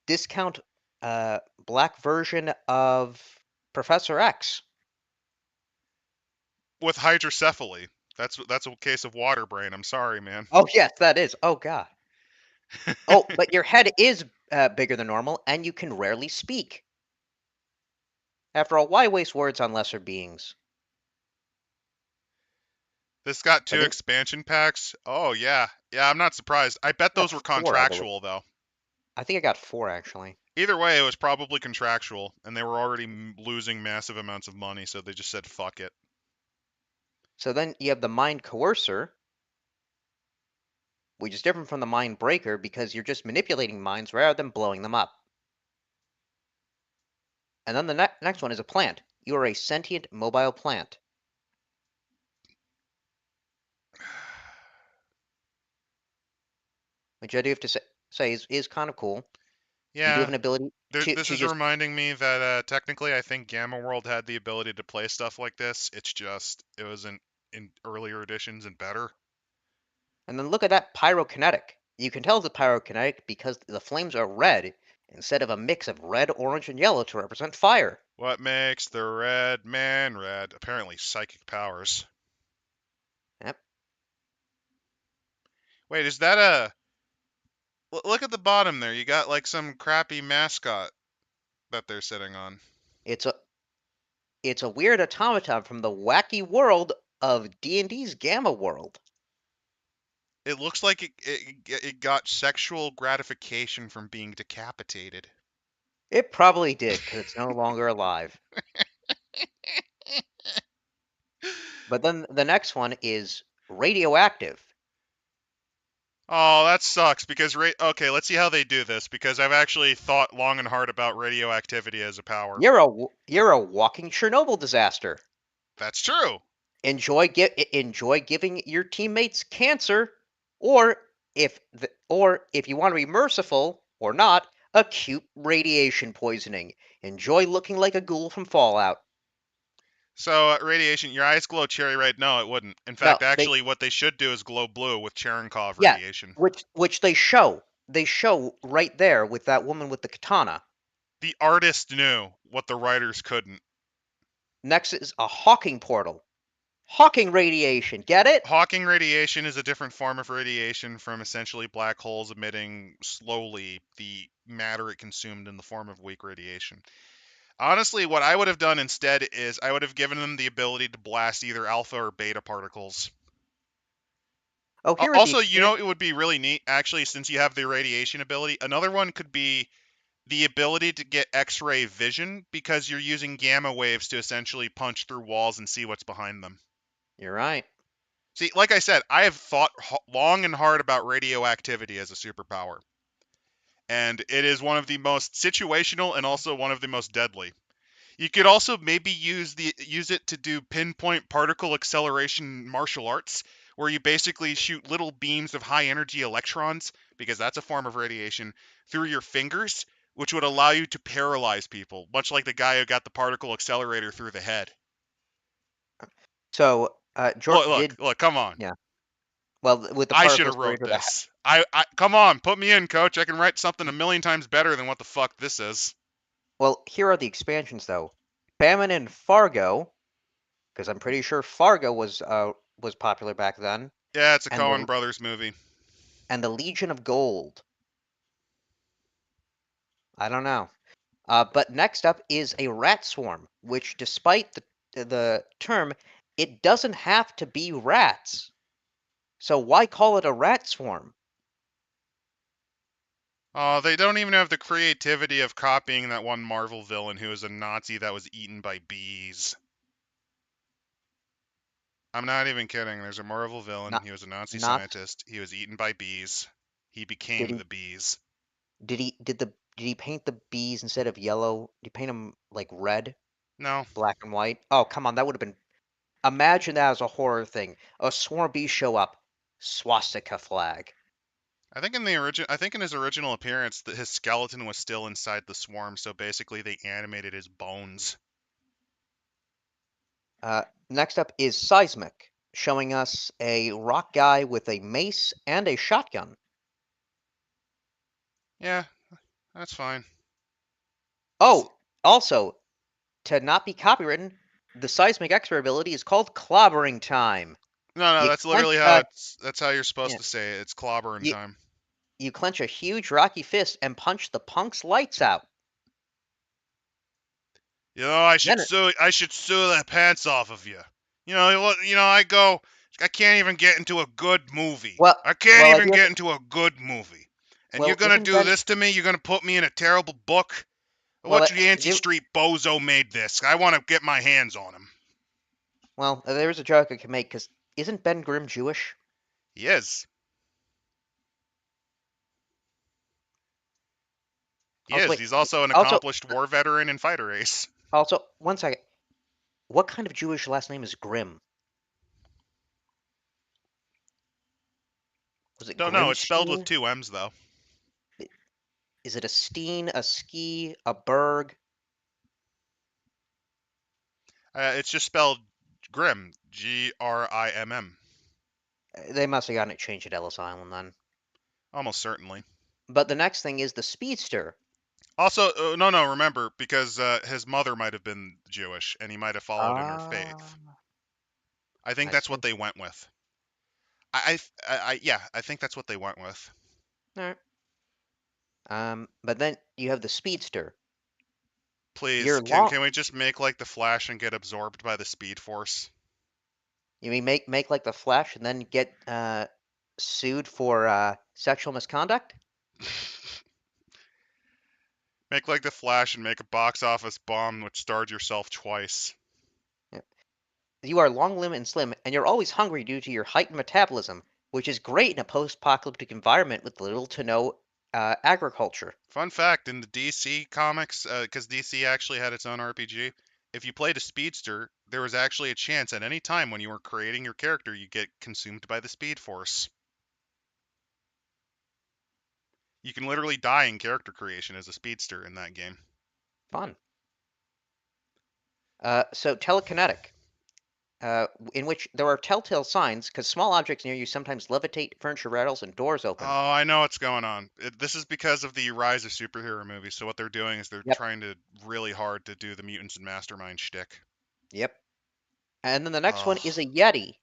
discount black version of Professor X. With hydrocephaly. That's a case of water brain. I'm sorry, man. Oh yes, that is. Oh god. Oh, but your head is bigger than normal, and you can rarely speak. After all, why waste words on lesser beings? This got But two then, expansion packs. Oh yeah, yeah. I'm not surprised. I bet got those were four, I believe. contractual though. I think I got four actually. Either way, it was probably contractual, and they were already losing massive amounts of money, so they just said fuck it. So then you have the mind coercer, which is different from the mind breaker because you're just manipulating minds rather than blowing them up. And then the next one is a plant. You are a sentient mobile plant, which I do have to say is kind of cool. You do have Yeah, an ability this to is just, reminding me that technically I think Gamma World had the ability to play stuff like this. It's just it was in earlier editions and better. and then look at that pyrokinetic. You can tell it's a pyrokinetic because the flames are red instead of a mix of red, orange, and yellow to represent fire. What makes the red man red? Apparently psychic powers. Yep. Wait, is that a look at the bottom there? You got like some crappy mascot that they're sitting on. It's a it's a weird automaton from the wacky world of D&D's Gamma World. It looks like it got sexual gratification from being decapitated. It probably did because it's no longer alive. But then the next one is radioactive. Oh, that sucks because okay, let's see how they do this because I've actually thought long and hard about radioactivity as a power. You're a walking Chernobyl disaster. That's true. Enjoy giving your teammates cancer, or or if you want to be merciful or not, acute radiation poisoning. Enjoy looking like a ghoul from Fallout. So, radiation, your eyes glow cherry red? No, it wouldn't. In No, fact, actually, what they should do is glow blue with Cherenkov yeah, radiation. which they show. They show right there with that woman with the katana. The artist knew what the writers couldn't. Next is a Hawking portal. Hawking radiation. Get it? Hawking radiation is a different form of radiation from essentially black holes emitting slowly the matter it consumed in the form of weak radiation. Honestly, what I would have done instead is I would have given them the ability to blast either alpha or beta particles. Oh, here are the Also, it would be really neat, actually, since you have the radiation ability. Another one could be the ability to get X-ray vision because you're using gamma waves to essentially punch through walls and see what's behind them. You're right. See, like I said, I have thought long and hard about radioactivity as a superpower, and it is one of the most situational and also one of the most deadly. You could also maybe use it to do pinpoint particle acceleration martial arts, where you basically shoot little beams of high energy electrons, because that's a form of radiation, through your fingers, which would allow you to paralyze people, much like the guy who got the particle accelerator through the head. So, Look, Jork look, did, look, come on. yeah. Well, with the I should particle have wrote accelerator, that this. I come on, put me in, coach. I can write something a million times better than what the fuck this is. well, here are the expansions though. Famine and Fargo, because I'm pretty sure Fargo was popular back then, Yeah, it's a and Coen Brothers movie. the Legion of Gold. I don't know. But next up is a rat swarm, which, despite the term, it doesn't have to be rats. So why call it a rat swarm? Oh, they don't even have the creativity of copying that one Marvel villain who was a Nazi that was eaten by bees. I'm not even kidding. There's a Marvel villain. Not He was a Nazi not scientist. He was eaten by bees. He did became he the bees. did he paint the bees instead of yellow? Did he paint them like red, No, black and white? Oh, come on, that would have been. Imagine that as a horror thing. A swarm of bees show up, swastika flag. I think in his original appearance, his skeleton was still inside the swarm. So basically, they animated his bones. Next up is seismic, showing us a rock guy with a mace and a shotgun. Yeah, that's fine. Oh, also, to not be copywritten, the seismic expert ability is called clobbering time. No, You that's clench, literally how it's. That's how you're supposed yeah, to say it. It's clobbering you time. You clench a huge rocky fist and punch the punk's lights out. You know, I should Then, sue. I should sue the pants off of you. You know what? You know, I go. I can't even get into a good movie. well, I can't well, even here's get into a good movie. And you're well, gonna isn't do Ben? this to me? You're gonna put me in a terrible book? Well, What Yancey Street bozo made this? I want to get my hands on him. there's a joke I can make because isn't Ben Grimm Jewish? He is. He Also, is. wait, He's also an also, accomplished war veteran and fighter ace. also, one second. What kind of Jewish last name is Grimm? Was it Don't know. It's spelled with Grimstein? two M's though. Is it a Steen, a Ski, a Berg? It's just spelled Grim. Grimm. They must have gotten it changed at Ellis Island then. Almost certainly. But the next thing is the Speedster. Also, no, remember, because his mother might have been Jewish and he might have followed in her faith. Ah, I think I that's see. what they went with. Yeah, I think that's what they went with. All right. But then you have the Speedster. Please, You're long. can we just make like the Flash and get absorbed by the Speed Force? You mean make like the Flash and then get sued for sexual misconduct? Make like the Flash and make a box office bomb which starred yourself twice. Yeah. You are long, limb, and slim, and you're always hungry due to your heightened metabolism, which is great in a post-apocalyptic environment with little to no agriculture. Fun fact, in the DC comics, because DC actually had its own RPG, if you played a speedster, there was actually a chance at any time when you were creating your character, you get consumed by the Speed Force. You can literally die in character creation as a speedster in that game. Fun. So telekinetic, in which there are telltale signs because small objects near you sometimes levitate, furniture rattles, and doors open. Oh, I know what's going on. This is because of the rise of superhero movies. So what they're doing is they're Yep. trying to really hard to do the mutants and mastermind shtick. Yep. And then the next one Oh, is a Yeti.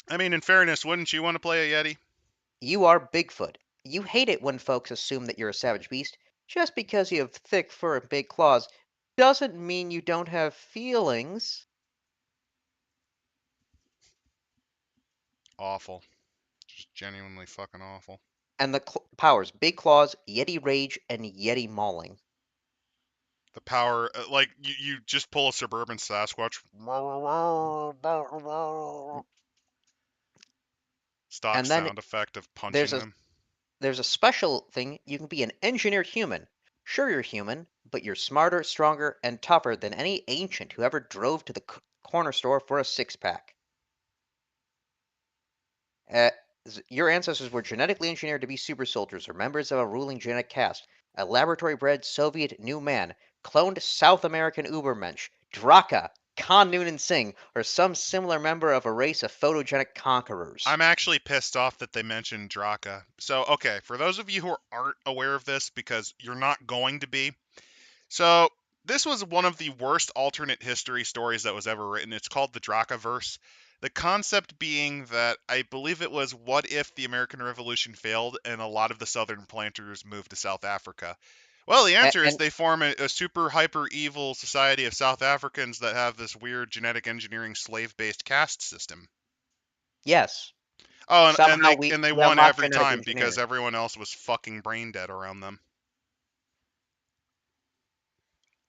I mean, in fairness, wouldn't you want to play a Yeti? You are Bigfoot. You hate it when folks assume that you're a savage beast. Just because you have thick fur and big claws doesn't mean you don't have feelings. Awful, just genuinely fucking awful. And the powers Big Claws, Yeti Rage, and Yeti Mauling. The power, like you just pull a suburban Sasquatch, stock And then sound effect of there's punching a them. there's a special thing. You can be an engineered human. Sure, you're human, but you're smarter, stronger, and tougher than any ancient who ever drove to the corner store for a six-pack. Uh, your ancestors were genetically engineered to be super soldiers or members of a ruling genetic caste. A laboratory-bred Soviet new man, cloned South American Ubermensch, Draka, Khan Noonan Singh, or some similar member of a race of photogenic conquerors. I'm actually pissed off that they mentioned Draka. So, okay, for those of you who aren't aware of this, because you're not going to be, so this was one of the worst alternate history stories that was ever written. It's called the Drakaverse. The concept being that I believe it was what if the American Revolution failed and a lot of the southern planters moved to South Africa? Well, the answer is And they form a super hyper evil society of South Africans that have this weird genetic engineering slave based caste system. yes, Oh, somehow and they we won unlock every genetic time because engineering. everyone else was fucking brain dead around them.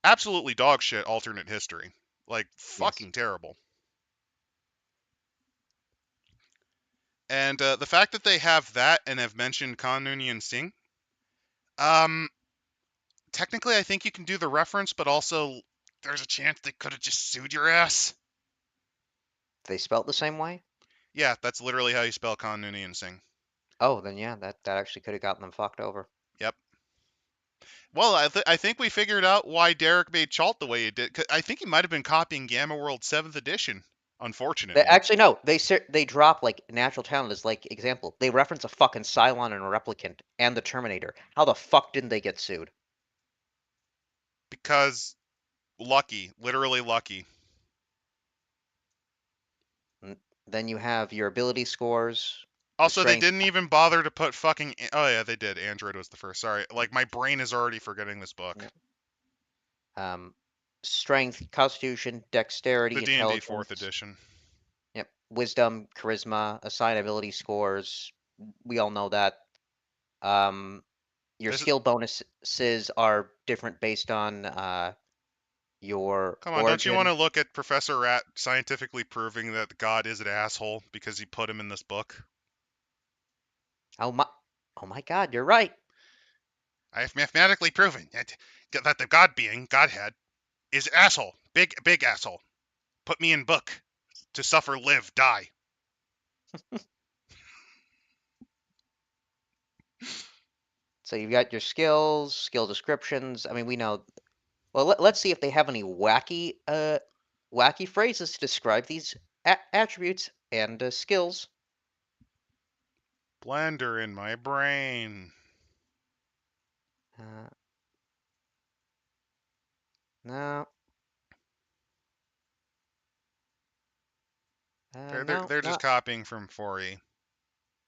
Absolutely dog shit alternate history. Like Yes. fucking terrible. And the fact that they have that and have mentioned Khan Noonien Singh, um, technically I think you can do the reference, but also there's a chance they could have just sued your ass. They spelt the same way? Yeah, that's literally how you spell Khan Noonien Singh. Oh, then yeah, that actually could have gotten them fucked over. Yep. Well, I think we figured out why Derek made Chalt the way he did. I think he might have been copying Gamma World 7th edition, They unfortunately. actually no, they drop like natural talent as like example. They reference a fucking Cylon and a Replicant and the Terminator. How the fuck didn't they get sued? Because lucky, literally lucky. Then you have your ability scores. Also, they Strength. didn't even bother to put fucking. Oh yeah, they did. Android was the first. Sorry, like my brain is already forgetting this book. Yeah. Strength, constitution, The dexterity, D&D fourth intelligence. edition. Yep. Wisdom, charisma, assign ability scores. We all know that. Um, your This is, skill bonuses are different based on your come on, don't you want origin. to look at Professor Rat scientifically proving that God is an asshole because he put him in this book? Oh my, oh my God, you're right. I have mathematically proven that the God being, Godhead, is asshole. Big asshole. Put me in book. To suffer, live, die. So you've got your skills, skill descriptions. I mean, we know. Well, let's see if they have any wacky phrases to describe these attributes and skills. Blender in my brain. Uh, no, They're they're no, they're just no. copying from 4E.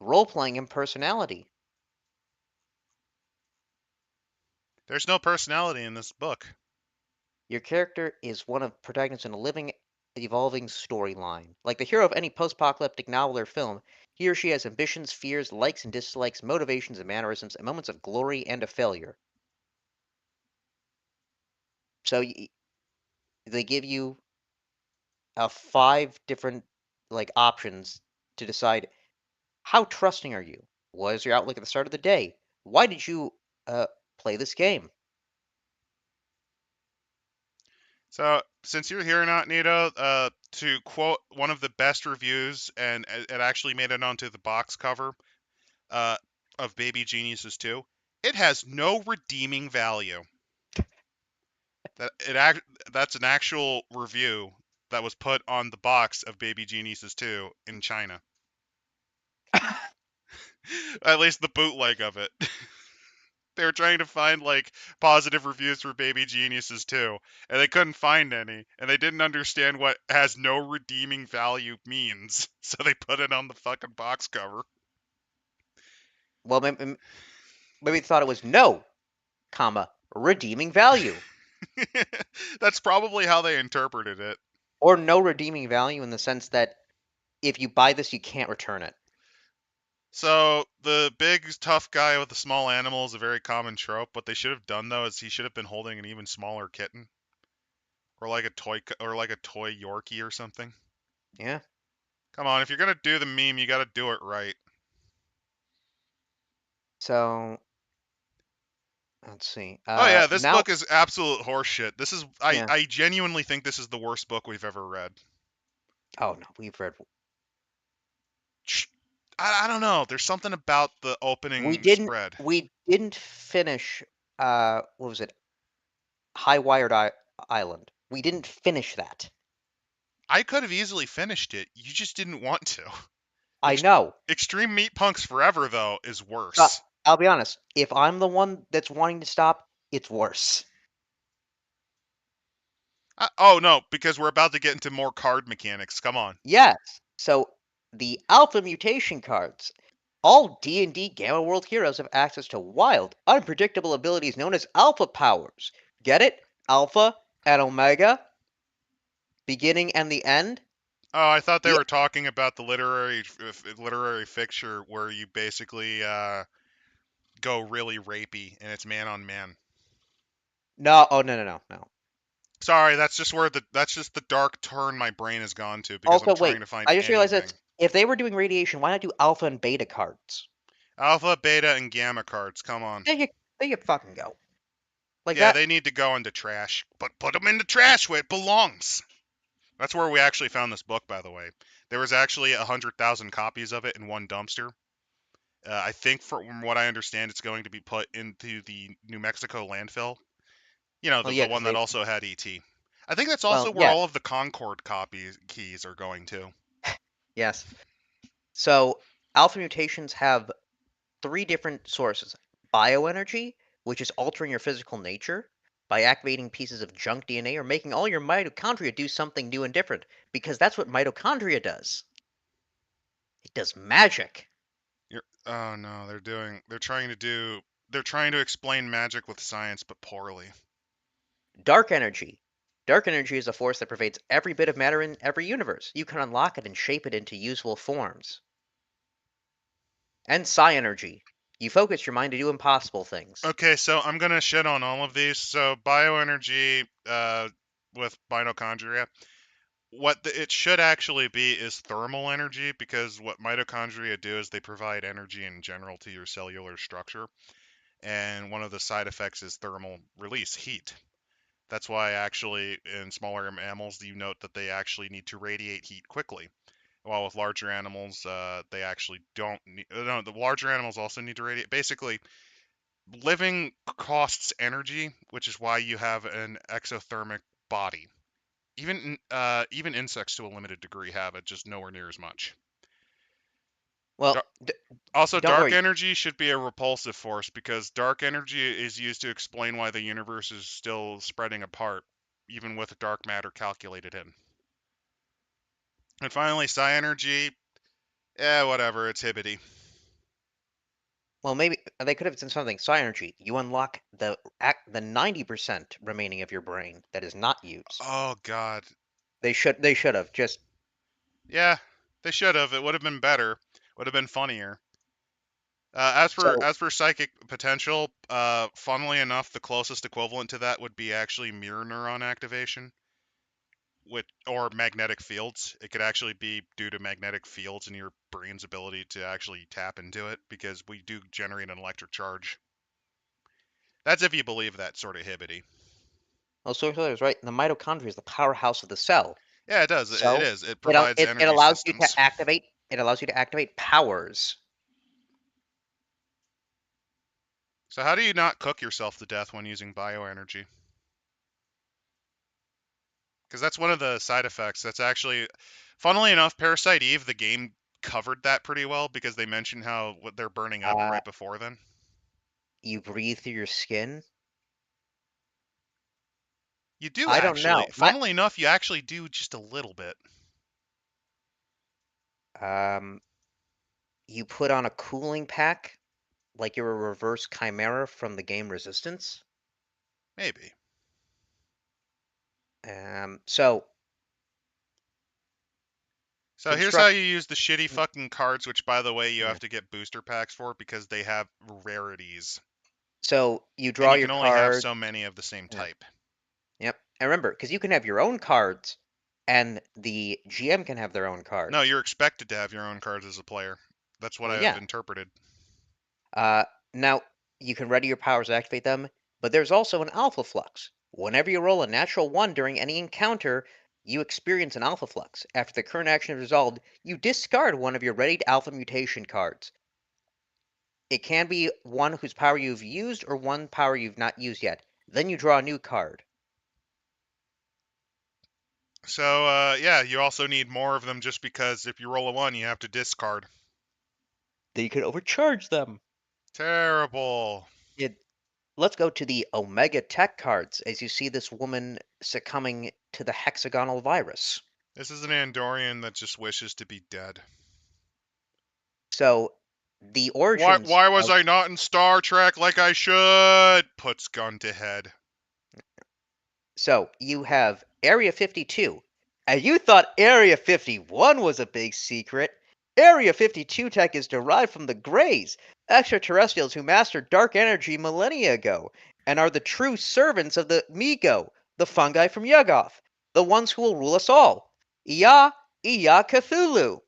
Role playing and personality. There's no personality in this book. Your character is one of protagonists in a living, evolving storyline. Like the hero of any post-apocalyptic novel or film, he or she has ambitions, fears, likes and dislikes, motivations and mannerisms, and moments of glory and of failure. So they give you five different like options to decide how trusting are you? What is your outlook at the start of the day? Why did you uh, play this game? So, since you're here, not Nito, to quote one of the best reviews, and it actually made it onto the box cover uh, of Baby Geniuses 2, it has no redeeming value. That's an actual review that was put on the box of Baby Geniuses 2 in China. At least the bootleg of it. They were trying to find like positive reviews for Baby Geniuses 2, and they couldn't find any, and they didn't understand what has no redeeming value means, so they put it on the fucking box cover. Well, maybe they thought it was no, comma, redeeming value. That's probably how they interpreted it. Or no redeeming value in the sense that if you buy this, you can't return it. So the big tough guy with the small animal is a very common trope. What they should have done though is he should have been holding an even smaller kitten, or like a toy Yorkie or something. Yeah. Come on, if you're gonna do the meme, you got to do it right. So let's see. Oh yeah, this Now, book is absolute horseshit. This is I yeah. I genuinely think this is the worst book we've ever read. Oh no, we've read. I don't know. There's something about the We opening didn't. spread. We didn't finish. What was it? High Wired Island. We didn't finish that. I could have easily finished it. You just didn't want to. I Ex- know. Extreme Meat Punks Forever though is Uh, worse. I'll be honest. If I'm the one that's wanting to stop, it's worse. Oh no, because we're about to get into more card mechanics. Come on. Yes. So the Alpha Mutation cards. All D&D Gamma World heroes have access to wild, unpredictable abilities known as Alpha powers. Get it? Alpha and Omega, beginning and the end. Oh, I thought they The were talking about the literary fixture where you basically go really rapey and it's man on man. no, oh no. Sorry, that's just the dark turn my brain has gone to because I'm Also, trying wait. to find I just realized that anything. if they were doing radiation, why not do Alpha and Beta cards? Alpha, beta, and gamma cards. Come on. There you fucking go. Like Yeah, that. they need to go into trash, but put them in the trash where it belongs. That's where we actually found this book, by the way. There was actually 100,000 copies of it in one dumpster. I think, from what I understand, it's going to be put into the New Mexico landfill. You know, Well, the yeah, because one that they. also had ET. I think that's also Well, where yeah, all of the Concord copies keys are going to. yes. So alpha mutations have three different sources: bioenergy, which is altering your physical nature by activating pieces of junk DNA or making all your mitochondria do something new and different, because that's what mitochondria does. It does magic. Oh no, they're trying to explain magic with science, but poorly. Dark energy. Dark energy is a force that pervades every bit of matter in every universe. You can unlock it and shape it into useful forms. And psi energy. You focus your mind to do impossible things. Okay, so I'm gonna shit on all of these. So bioenergy, with mitochondria, it should actually be is thermal energy, because what mitochondria do is they provide energy in general to your cellular structure, and one of the side effects is thermal release, heat. That's why actually in smaller mammals you note that they actually need to radiate heat quickly. While with larger animals, they actually don't need. No, the larger animals also need to radiate. Basically, living costs energy, which is why you have an exothermic body. Even insects to a limited degree have it, just nowhere near as much. Well, Also, don't dark worry. energy should be a repulsive force, because dark energy is used to explain why the universe is still spreading apart, even with dark matter calculated in. And finally, psi energy. Whatever. It's hibbity. Well, maybe they could have done something. Psi energy. You unlock the 90% remaining of your brain that is not used. Oh God. They should have just Yeah, they should have. It would have been better. Would have been funnier. As for so. psychic potential, funnily enough, the closest equivalent to that would be actually mirror neuron activation, or magnetic fields. It could actually be due to magnetic fields in your brain's ability to actually tap into it, because we do generate an electric charge. That's if you believe that sort of hibbity. Well, so is right. The mitochondria is the powerhouse of the cell. Yeah, it does. It So is. It it al- provides it, it energy allows you systems. to activate. It allows you to activate powers. So how do you not cook yourself to death when using bioenergy? Because that's one of the side effects. That's actually, funnily enough, Parasite Eve, the game covered that pretty well, because they mentioned how what they're burning up Uh, right before then. you breathe through your skin. You do I don't actually. know. Funnily enough, you actually do just a little bit. Um, you put on a cooling pack like you're a reverse chimera from the game Resistance. Maybe. So So here's how construct. you use the shitty fucking cards, which by the way you Yeah. have to get booster packs for, because they have rarities, So you and draw you your can only have card. so many of the same Yeah. type. Yep. And remember, because you can have your own cards, and the GM can have their own No, cards. you're expected to have your own cards as a player. That's what Well, I have yeah. interpreted. Now you can ready your powers, activate them, but there's also an alpha flux. Whenever you roll a natural one during any encounter, you experience an alpha flux. After the current action is resolved, you discard one of your readied alpha mutation cards. It can be one whose power you've used or one power you've not used yet. Then you draw a new card. So yeah, you also need more of them, just because if you roll a one, you have to discard. Then you can overcharge them. Terrible. It, let's go to the Omega Tech cards as you see this woman succumbing to the hexagonal virus. This is an Andorian that just wishes to be dead. So the Why origins why was of I not in Star Trek like I should? Puts gun to head. So you have Area 52, and you thought Area 51 was a big secret. Area 52 tech is derived from the Greys, extraterrestrials who mastered dark energy millennia ago, and are the true servants of the Migo, the fungi from Yugoth, the ones who will rule us all. Iya, Iya Cthulhu.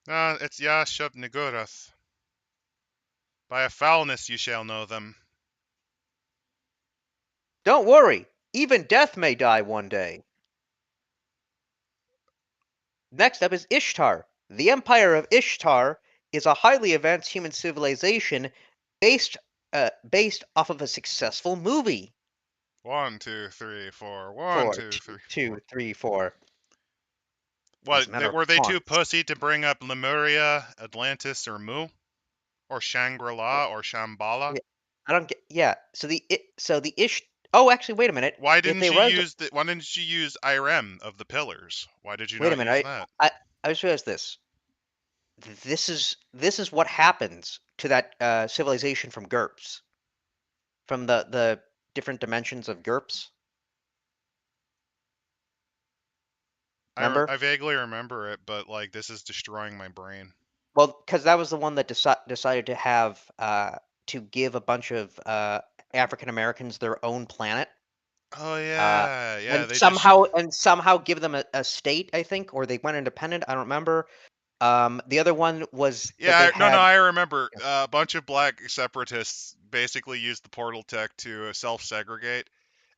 It's Yashub Nigurath. By a foulness you shall know them. Don't worry, even death may die one day. Next up is Ishtar. The Empire of Ishtar is a highly advanced human civilization based based off of a successful movie. 1, 2, 3, 4. 1, Four, 2, two, 3, 4. two, three, four. As a What, matter of were they too points. pussy to bring up Lemuria, Atlantis, or Mu? Or Shangri-La, or Shambhala? Yeah, I don't get. Yeah. So the Ish. Oh, actually, wait a minute. Why If didn't they you res. use why didn't you use Irem of the Pillars? Why did you Wait a not minute. use that? I just realized this. this is what happens to that civilization from GURPS, from the different dimensions of GURPS. Remember? I vaguely remember it, but like this is destroying my brain. Well, because that was the one that decided to have to give a bunch of African Americans their own planet, Oh uh, yeah, yeah. and They just somehow give them a state. I think, or they went independent. I don't remember. The other one was that they no, had. I remember. A bunch of black separatists basically used the portal tech to self-segregate,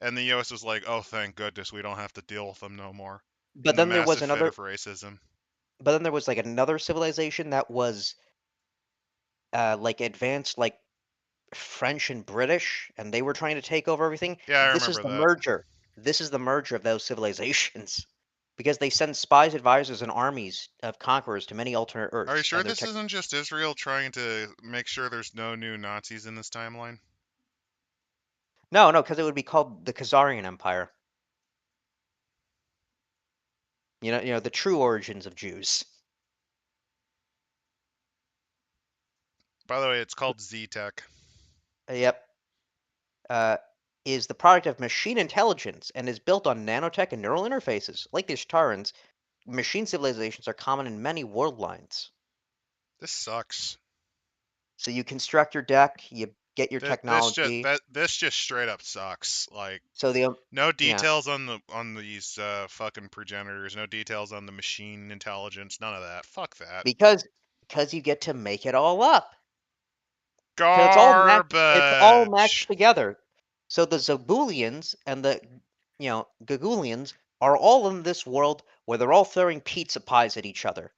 and the U.S. was like, "Oh, thank goodness, we don't have to deal with them no more." But In the then there was massive fit another. of racism. But then there was like another civilization that was like advanced, like French and British, and they were trying to take over everything. Yeah, I This is remember the that. merger. This is the merger of those civilizations. Because they send spies, advisors, and armies of conquerors to many alternate Are you Earths, sure and their this tech. isn't just Israel trying to make sure there's no new Nazis in this timeline? No, no, because it would be called the Khazarian Empire. The true origins of Jews. By the way, it's called Z-Tech. Yep. Uh, is the product of machine intelligence and is built on nanotech and neural interfaces. Like the Ishtarans, machine civilizations are common in many world lines. This sucks. So you construct your deck, you get your technology. This just straight up sucks. Like So no yeah, details on these fucking progenitors, no details on the machine intelligence, none of that. Fuck that. because because you get to make it all up. Because it's all matched Garbage. together. So the Zabulians and the Gagulians are all in this world where they're all throwing pizza pies at each other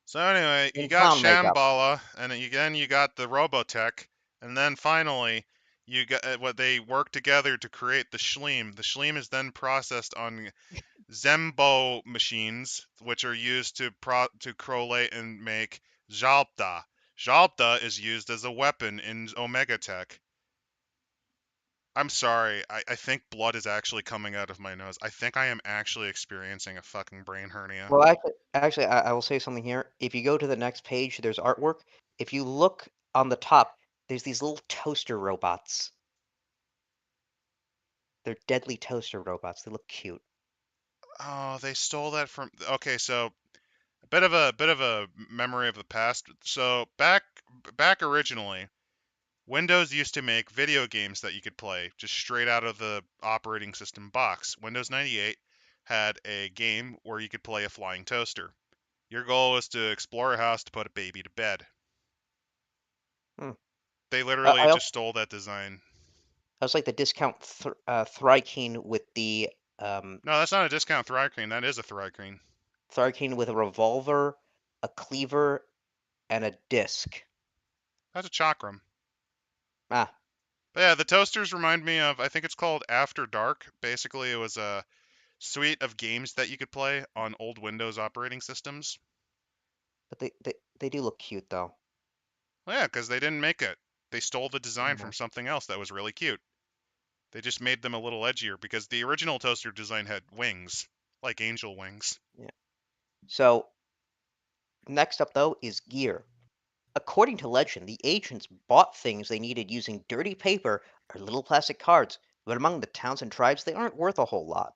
So anyway, you in got clown makeup. Shambhala, and then you got the Robotech, and then finally you got what they work together to create the Schleem. The Schleem is then processed on Zembo machines, which are used to correlate and make Jalta. Jalta is used as a weapon in Omega Tech. I'm sorry, I think blood is actually coming out of my nose. I think I am actually experiencing a fucking brain hernia. Well, actually, I will say something here. If you go to the next page, there's artwork. If you look on the top, there's these little toaster robots. They're deadly toaster robots. They look cute. Oh, they stole that from. Okay, so a bit of a memory of the past. So back originally, Windows used to make video games that you could play just straight out of the operating system box. Windows 98 had a game where you could play a flying toaster. Your goal was to explore a house to put a baby to bed. Hmm. They Uh, literally I just also, stole that design. I was like the discount Thrykeen with the No, that's not a discount Thrycreen. That is a Thrycreen. Thrykeen with a revolver, a cleaver, and a disc. That's a Chakram. Ah, But yeah, the toasters remind me of, I think it's called After Dark. Basically, it was a suite of games that you could play on old Windows operating systems. but they do look cute though. Well, yeah, because they didn't make it. They stole the design Yeah. from something else that was really cute. They just made them a little edgier because the original toaster design had wings, like angel wings. Yeah. So next up though is gear. According to legend, the ancients bought things they needed using dirty paper or little plastic cards, but among the towns and tribes, they aren't worth a whole lot.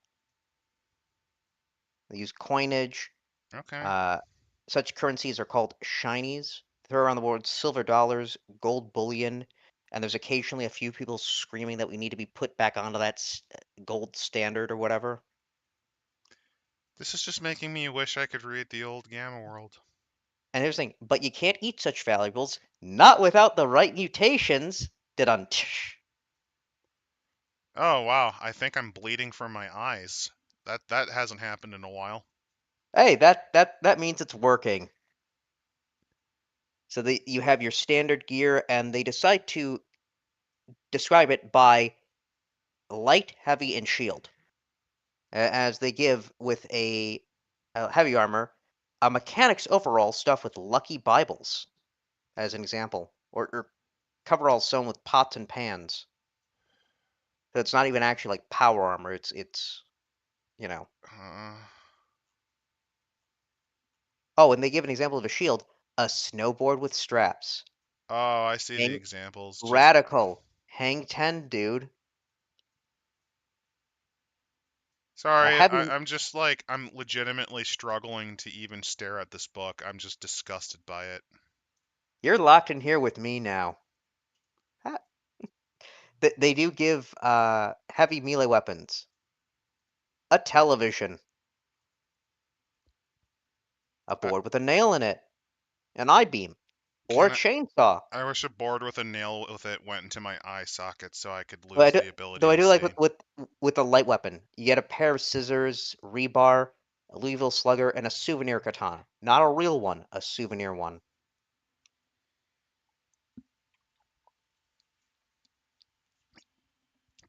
They use coinage. Okay. Uh, Such currencies are called shinies. Throw around the word silver dollars, gold bullion, and there's occasionally a few people screaming that we need to be put back onto that gold standard or whatever. This is just making me wish I could read the old Gamma World. And here's the thing, but you can't eat such valuables, not without the right mutations. Did Oh wow, I think I'm bleeding from my eyes. That hasn't happened in a while. Hey, that means it's working. So you have your standard gear, and they decide to describe it by light, heavy, and shield, as they give with a heavy armor, a mechanic's overall stuffed with lucky Bibles, as an example, or coveralls sewn with pots and pans. So it's not even actually like power armor. It's you know. Uh, Oh, and they give an example of a shield. a snowboard with straps. Oh, I see the Hang examples. Just radical. Hang 10, dude. A sorry, heavy I'm just like I'm legitimately struggling to even stare at this book. I'm just disgusted by it. You're locked in here with me now. Ha- They do give heavy melee weapons. A television, a I board with a nail in it, an I-beam, or a can chainsaw. I wish a board with a nail with it went into my eye socket so I could Though I lose do, the ability though I to do like see. with a light weapon. You get a pair of scissors, rebar, a Louisville Slugger, and a souvenir katana. Not a real one, a souvenir one.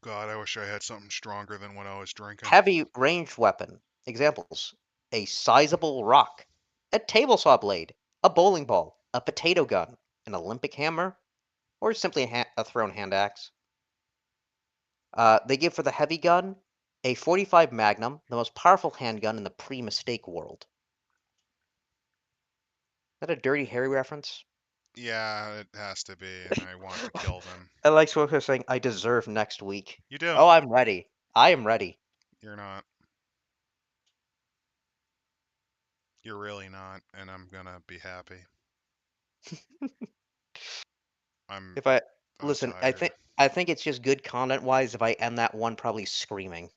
God, I wish I had something stronger than what I was drinking. Heavy ranged weapon. Examples: a sizable rock, a table saw blade, a bowling ball, a potato gun, an Olympic hammer, or simply a thrown hand axe. They give for the heavy gun a 45 Magnum, the most powerful handgun in the pre-mistake world. Is that a Dirty Harry reference? Yeah, it has to be, and I want to kill them. I like Smoker saying, "I deserve next week." You do. Oh, I'm ready. I am ready. You're not. You're really not, and I'm gonna be happy. I'm If I I'm listen, I tired. think I think it's just good content wise if I end that one probably screaming.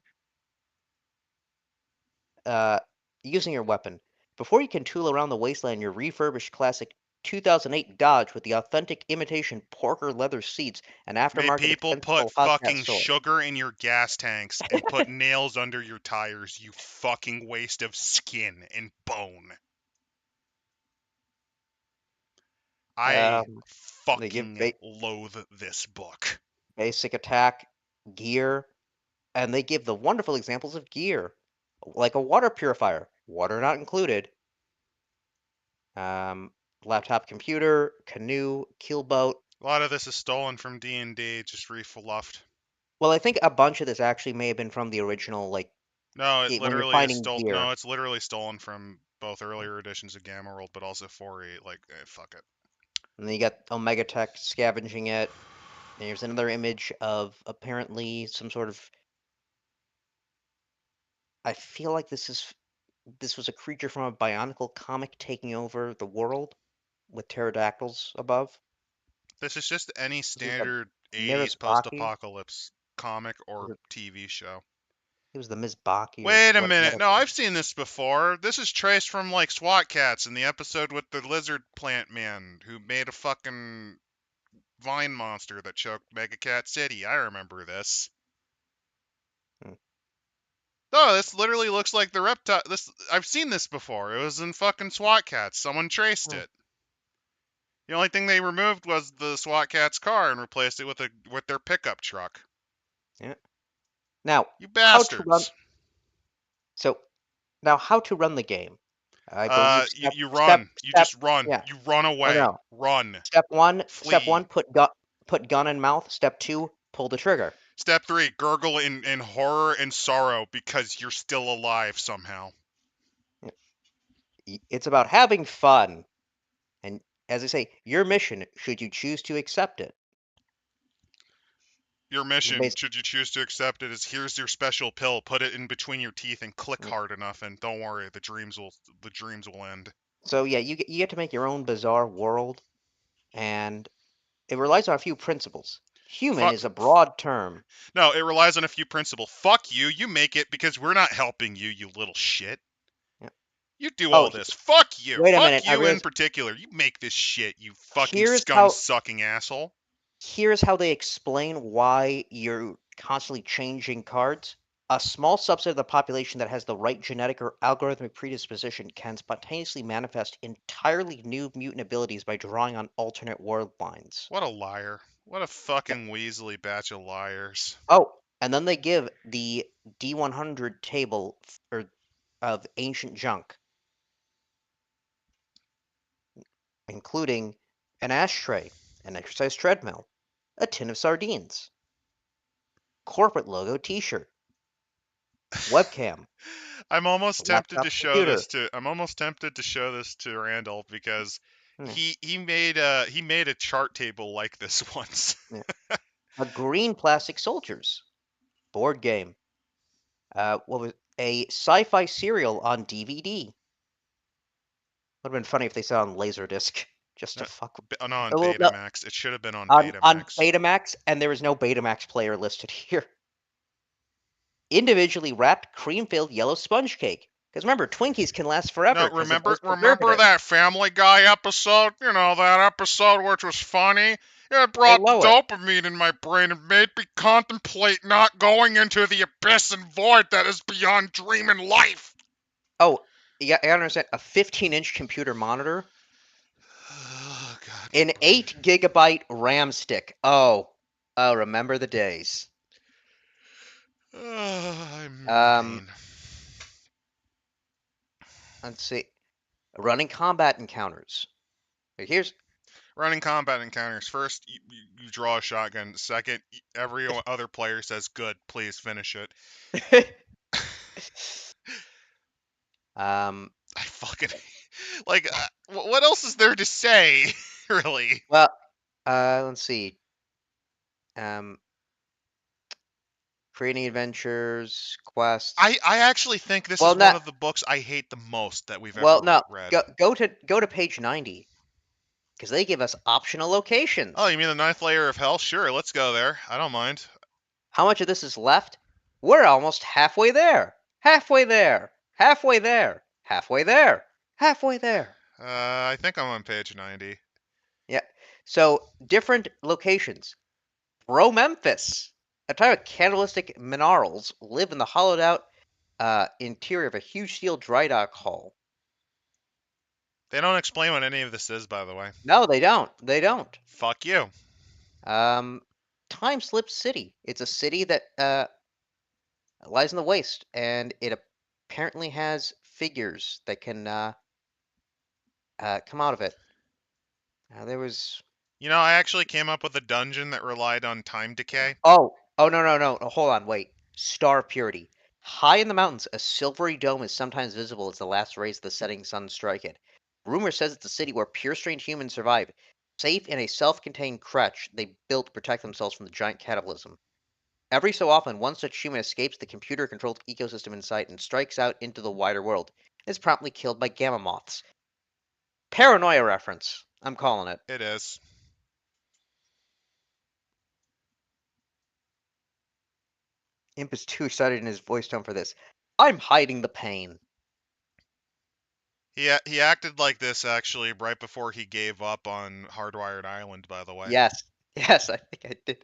Uh, Using your weapon. Before you can tool around the wasteland in your refurbished classic 2008 Dodge with the authentic imitation porker leather seats and May aftermarket people put extensible hubcap fucking sole. sugar in your gas tanks and put nails under your tires, you fucking waste of skin and bone. I Um, they give fucking loathe this book. basic attack, gear, and they give the wonderful examples of gear, like a water purifier, water not included, um, laptop computer, canoe, keelboat. A lot of this is stolen from D&D, just refluffed. Well, I think a bunch of this actually may have been from the original, like No, it when you're literally is finding stole. gear. No, it's literally stolen from both earlier editions of Gamma World, but also 4.8. Like, fuck it. And then you got Omega Tech scavenging it. There's another image of apparently some sort of. I feel like this was a creature from a Bionicle comic taking over the world with pterodactyls above. This is just any This is the standard 80s Mirazbaki. post-apocalypse comic Was or it? TV show. It was the Mizbaki or Wait a minute. whatever. No, I've seen this before. This is traced from like SWAT Cats in the episode with the lizard plant man who made a fucking vine monster that choked Mega Cat City. I remember this. Hmm, Oh, this literally looks like the reptile. This I've seen this before. It was in fucking SWAT Cats. Someone traced hmm, it. The only thing they removed was the SWAT Cat's car and replaced it with their pickup truck. yeah. Now, You how to run? bastards. So now, how to run the game? I believe You run. You just run. yeah. You run Oh away. no. Run. Step Flee. one, put gun in mouth. Step two, pull the trigger. Step 3, gurgle in horror and sorrow because you're still alive somehow. Yeah. It's about having fun, and as I say, your mission, should you choose to accept it, Your is mission, based. should you choose to accept it, is here's your special pill. Put it in between your teeth and click Yeah. hard enough, and don't worry, the dreams will end. So yeah, you get to make your own bizarre world, and it relies on a few principles. Human Fuck. is a broad term. No, it relies on a few principles. Fuck you. You make it because we're not helping you, you little shit. Yeah. You do Oh, all this. Fuck you. wait a Fuck minute. I you in realized particular. You make this shit, you fucking here's scum how sucking asshole. here's how they explain why you're constantly changing cards. A small subset of the population that has the right genetic or algorithmic predisposition can spontaneously manifest entirely new mutant abilities by drawing on alternate world lines. What a liar. What a fucking Weasley batch of liars. Oh, and then they give the D100 table of ancient junk, including an ashtray, an exercise treadmill, a tin of sardines, corporate logo T-shirt, webcam, I'm almost tempted to laptop show this computer. to I'm almost tempted to show this to Randall because Hmm, he made a chart table like this once. yeah. A Green Plastic Soldiers board game. What was a sci-fi serial on DVD? Would have been funny if they said on Laserdisc, just to Uh, fuck with. no, on Oh, well, no, Betamax. It should have been on on Betamax. Betamax, and there is no Betamax player listed here. Individually wrapped cream-filled yellow sponge cake. Because remember, Twinkies can last forever No, because of remember those remember preservatives. that Family Guy episode? You know, that episode which was funny? It Hey, brought the Lois. dopamine in my brain and made me contemplate not going into the abyss and void that is beyond dream and life. Oh, yeah, I understand. A 15-inch computer monitor, Oh, God, my an brain. 8 GB RAM stick. Oh, remember the days. Oh, I'm in Um, pain. let's see. Running combat encounters. Here's Running combat encounters. First, you draw a shotgun. Second, every other player says, "Good, please finish it." um. I fucking like. What else is there to say? Really? Well, let's see. Um, creating adventures, quests. I actually think this Well, is one no. of the books I hate the most that we've ever Well, no. read. Go to page 90 because they give us optional Oh, locations. you mean the ninth layer of hell? Sure, let's go there. I don't mind. How much of this is left? We're almost halfway there. Halfway there. Halfway there. Halfway there. Halfway there. I think I'm on page 90. Yeah. So different locations. Bro Memphis. A type of cannibalistic minerals live in the hollowed out interior of a huge steel dry dock hull. They don't explain what any of this is, by the way. No, they don't. They don't. Fuck you. Um, Time Slip City. It's a city that lies in the waste, and it apparently has figures that can come out of it. There was You know, I actually came up with a dungeon that relied on time decay. oh no, hold on, wait. Star purity. High in the mountains, a silvery dome is sometimes visible as the last rays of the setting sun strike it. Rumor says it's a city where pure-strained humans survive, safe in a self-contained crutch they built to protect themselves from the giant cannibalism. Every so often, one such human escapes the computer-controlled ecosystem in sight and strikes out into the wider world. Is promptly killed by gamma moths. Paranoia reference. I'm calling it. It is. Imp is too excited in his voice tone for this. I'm hiding the pain. He acted like this actually right before he gave up on Hardwired Island, by the way. Yes. Yes, I think I did.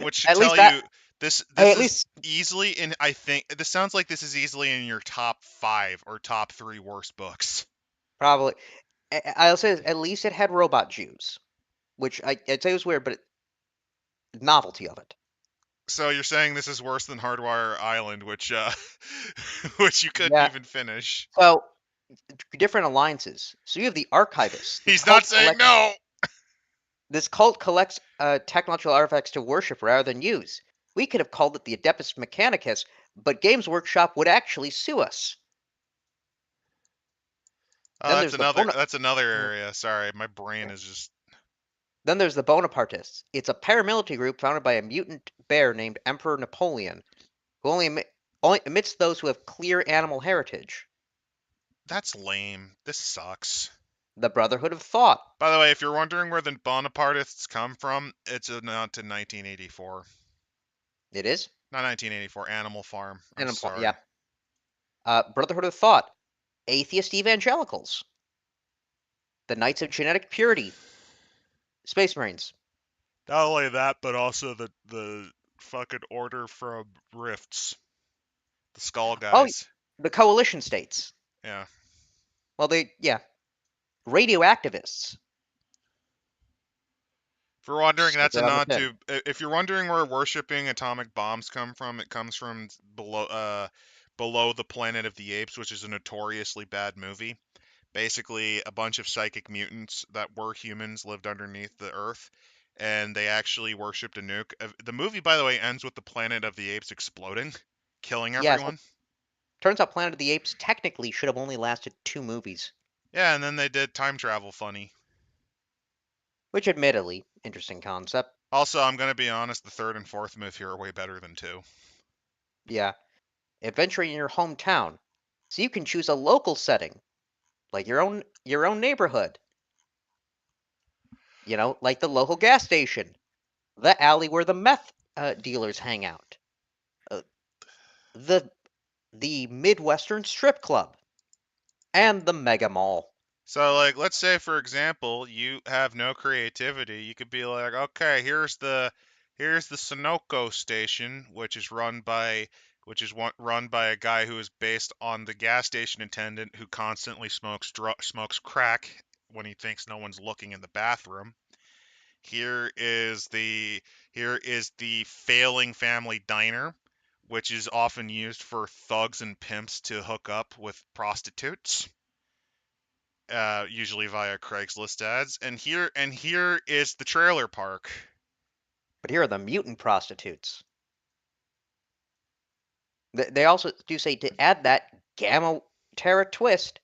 Which should At least tell that. you this At is least easily in I think this sounds like this is easily in your top 5 or top 3 worst books. probably. I'll say this, at least it had robot Jews, which I'd say was weird, but novelty of it. So you're saying this is worse than Hardwire Island, which which you couldn't Yeah. even finish. So different alliances. So you have the archivists. He's not saying no. This cult collects technological artifacts to worship rather than use. We could have called it the Adeptus Mechanicus, but Games Workshop would actually sue us. Then there's the That's another uh, area. Sorry, my brain yeah. is just Then there's the Bonapartists. It's a paramilitary group founded by a mutant bear named Emperor Napoleon, who only emits those who have clear animal heritage. that's lame. This sucks. The Brotherhood of Thought. By the way, if you're wondering where the Bonapartists come from, it's not to 1984. It is? Not 1984, Animal Farm. I'm Yeah. sorry. Brotherhood of Thought. Atheist evangelicals. The Knights of Genetic Purity. Space Marines. Not only that, but also the fucking order from Rifts, the Skull Oh, guys. the Coalition States. Yeah. Well, yeah. Radioactivists. If you're wondering, Stick that's a it on the nod tin. to. If you're wondering where worshipping atomic bombs come from, it comes from below the Planet of the Apes, which is a notoriously bad movie. Basically, a bunch of psychic mutants that were humans lived underneath the Earth, and they actually worshipped a nuke. The movie, by the way, ends with the Planet of the Apes exploding, killing Yeah, so everyone. turns out Planet of the Apes technically should have only lasted 2 movies. Yeah, and then they did time travel funny. which admittedly, interesting concept. Also, I'm gonna be honest, the third and fourth myth here are way better than two. Yeah, adventure in your hometown, so you can choose a local setting, like your own neighborhood. Like the local gas station, the alley where the meth dealers hang out, uh, the Midwestern strip club, and the mega mall. So, like, let's say for example, you have no creativity. You could be like, okay, here's the Sunoco station, which is run by a guy who is based on the gas station attendant who constantly smokes crack when he thinks no one's looking in the bathroom. Here is the here is the failing family diner, which is often used for thugs and pimps to hook up with prostitutes, usually via Craigslist ads. And here is the trailer park. But here are the mutant prostitutes. They also do say to add that Gamma Terra twist,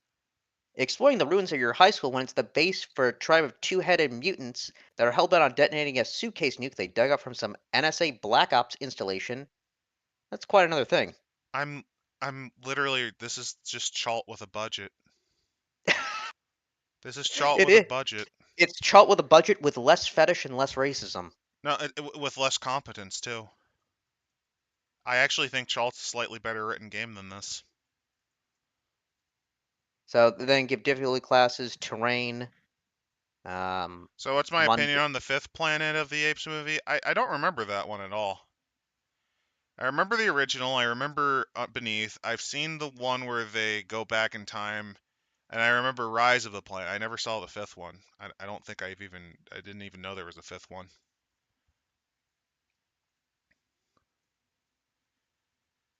exploring the ruins of your high school when it's the base for a tribe of two-headed mutants that are hell-bent on detonating a suitcase nuke they dug up from some NSA Black Ops installation. That's quite another thing. I'm I'm literally this is just Chalt with a budget. This is Chalt It with a is. budget. It's Chult with a budget with less fetish and less racism. No, with less competence too. I actually think Chalt's a slightly better written game than this. So then give difficulty classes, terrain, So what's my London. opinion on the fifth Planet of the Apes movie? I don't remember that one at all. I remember the original. I remember Beneath. I've seen the one where they go back in time, and I remember Rise of the Planet. I never saw the fifth one. I don't think I didn't even know there was a fifth one.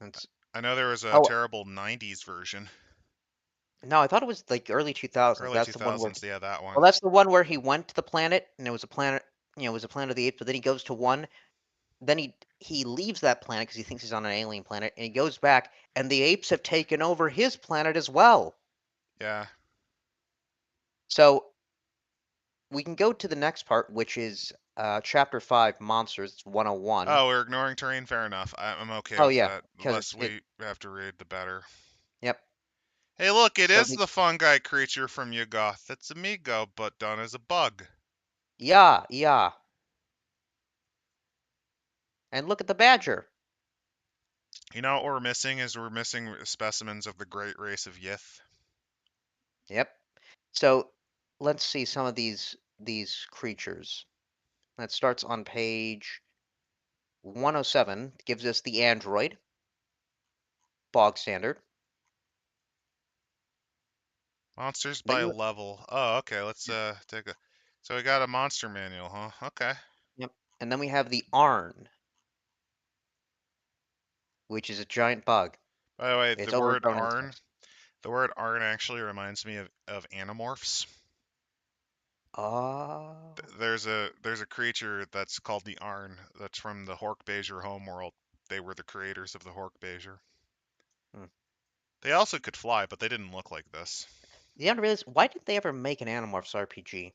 It's, I know there was a oh terrible '90s version, no, I thought it was like early 2000s. early That's the one where 2000s. Yeah, that Well, one. that's the one where he went to the planet, and it was a planet, it was a planet of the apes. But then he goes to one. Then he leaves that planet because he thinks he's on an alien planet, and he goes back, and the apes have taken over his planet as well. Yeah. So we can go to the next part, which is chapter 5, monsters 101. Oh, we're ignoring terrain. Fair enough. I'm okay Oh with yeah, that. The because less we have to read, the better. yep. Hey, look, it So is the the fungi creature from Yugoth. It's Amigo, but done as a bug. yeah, yeah, and look at the badger. You know what we're missing is we're missing specimens of the great race of Yith. Yep. So let's see some of these creatures. That starts on page 107. Gives us the android, bog standard. Monsters Then by you level. Oh, okay. Let's take a. So we got a monster manual, huh? Okay. Yep. And then we have the Arn, which is a giant bug. By the way, It's overgrown in size. the word Arn actually reminds me of Animorphs. Oh. There's a creature that's called the Arn that's from the Hork-Bajir homeworld. They were the creators of the Hork-Bajir. Hmm. They also could fly, but they didn't look like this. The other is, why did they ever make an Animorphs RPG?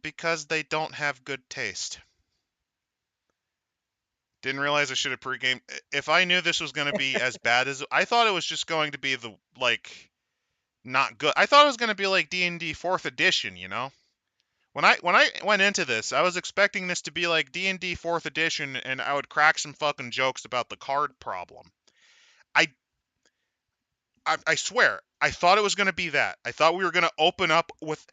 Because they don't have good taste. Didn't realize I should have pregame. If I knew this was going to be as bad as I thought, it was just going to be the like not good. I thought it was going to be like D&D 4th edition, you know? When I went into this, I was expecting this to be like D&D 4th edition and I would crack some fucking jokes about the card problem. I I swear, I thought it was going to be that. I thought we were going to open up with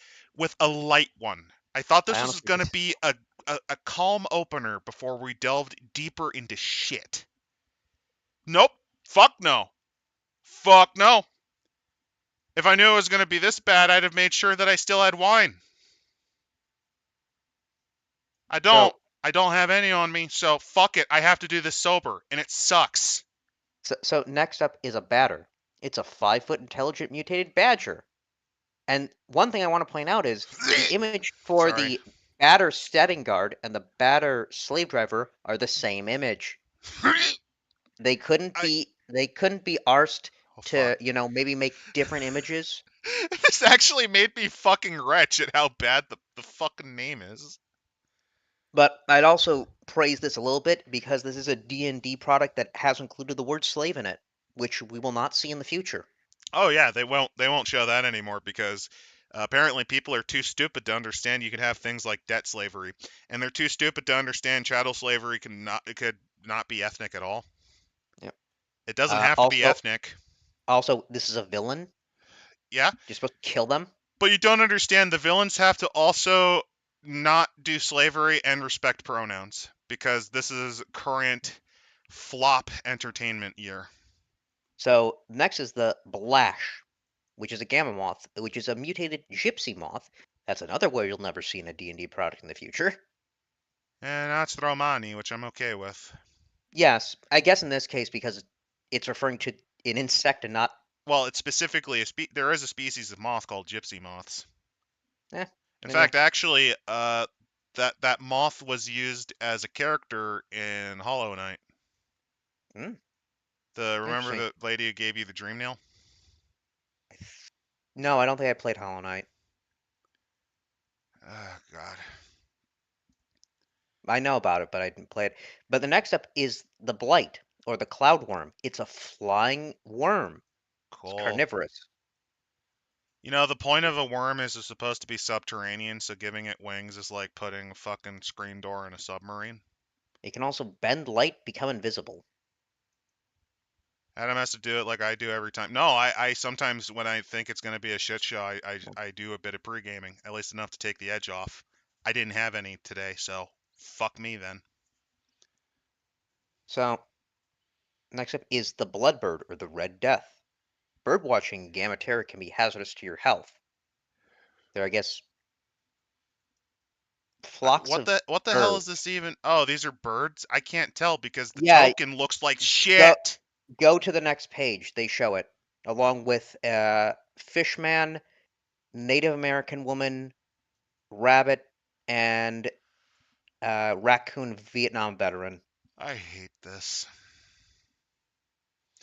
a light one. I thought I this was honestly going to did. be a calm opener before we delved deeper into shit. Nope. Fuck no. Fuck no. If I knew it was going to be this bad, I'd have made sure that I still had wine. I don't. So, I don't have any on me, so fuck it. I have to do this sober, and it sucks. so next up is a batter. It's a 5-foot intelligent mutated badger. And one thing I want to point out is the image for Sorry. the batter steading guard and the batter slave driver are the same image. They couldn't I. be they couldn't be arsed Oh fuck. to, maybe make different images. This actually made me fucking wretch at how bad the fucking name is. But I'd also praise this a little bit because this is a D&D product that has included the word slave in it, which we will not see in the future. Oh yeah, they won't show that anymore because apparently people are too stupid to understand you could have things like debt slavery, and they're too stupid to understand chattel slavery could not be ethnic at all. Yep. It doesn't have to be Also, ethnic. this is a villain. Yeah, You're supposed to kill them. but you don't understand the villains have to also not do slavery and respect pronouns because this is current flop entertainment year. So next is the Blash, which is a gamma moth, which is a mutated gypsy moth. That's another word you'll never see in a D&D product in the future. And that's Romani, which I'm okay with. Yes, I guess in this case because it's referring to an insect and not. Well, it's specifically there is a species of moth called gypsy moths. Eh, In maybe. fact, actually, that moth was used as a character in Hollow Knight. Hmm, The remember interesting. the lady who gave you the dream nail? No, I don't think I played Hollow Knight. Oh God, I know about it, but I didn't play it. But the next up is the Blight, or the Cloud Worm. It's a flying worm. It's cool. carnivorous. You know, the point of a worm is it's supposed to be subterranean, so giving it wings is like putting a fucking screen door in a submarine. It can also bend light, become invisible. Adam has to do it like I do every time. No, I sometimes when I think it's going to be a shit show, I do a bit of pre-gaming, at least enough to take the edge off. I didn't have any today, so fuck me then. So, next up is the Bloodbird, or the Red Death. Birdwatching in Gamma Terra can be hazardous to your health. There, I guess, flocks What of the hell is birds. this even? Oh, these are birds? I can't tell because the Yeah, token looks like go shit. go to the next page. They show it along with Fishman, Native American woman, rabbit, and raccoon Vietnam veteran. I hate this.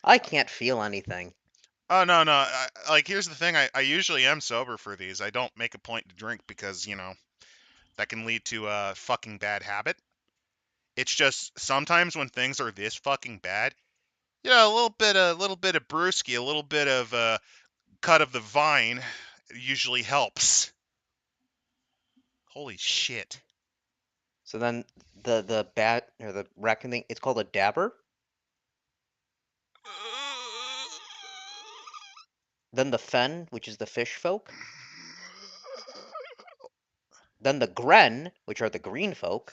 I can't feel anything. Oh no, no. Like here's the thing. I usually am sober for these. I don't make a point to drink because that can lead to a fucking bad habit. It's just sometimes when things are this fucking bad, a little bit of brewski, a little bit of cut of the vine usually helps. Holy shit. So then the bat or the raccoon thing, it's called a dabber. Then the fen, which is the fish folk. Then the gren, which are the green folk.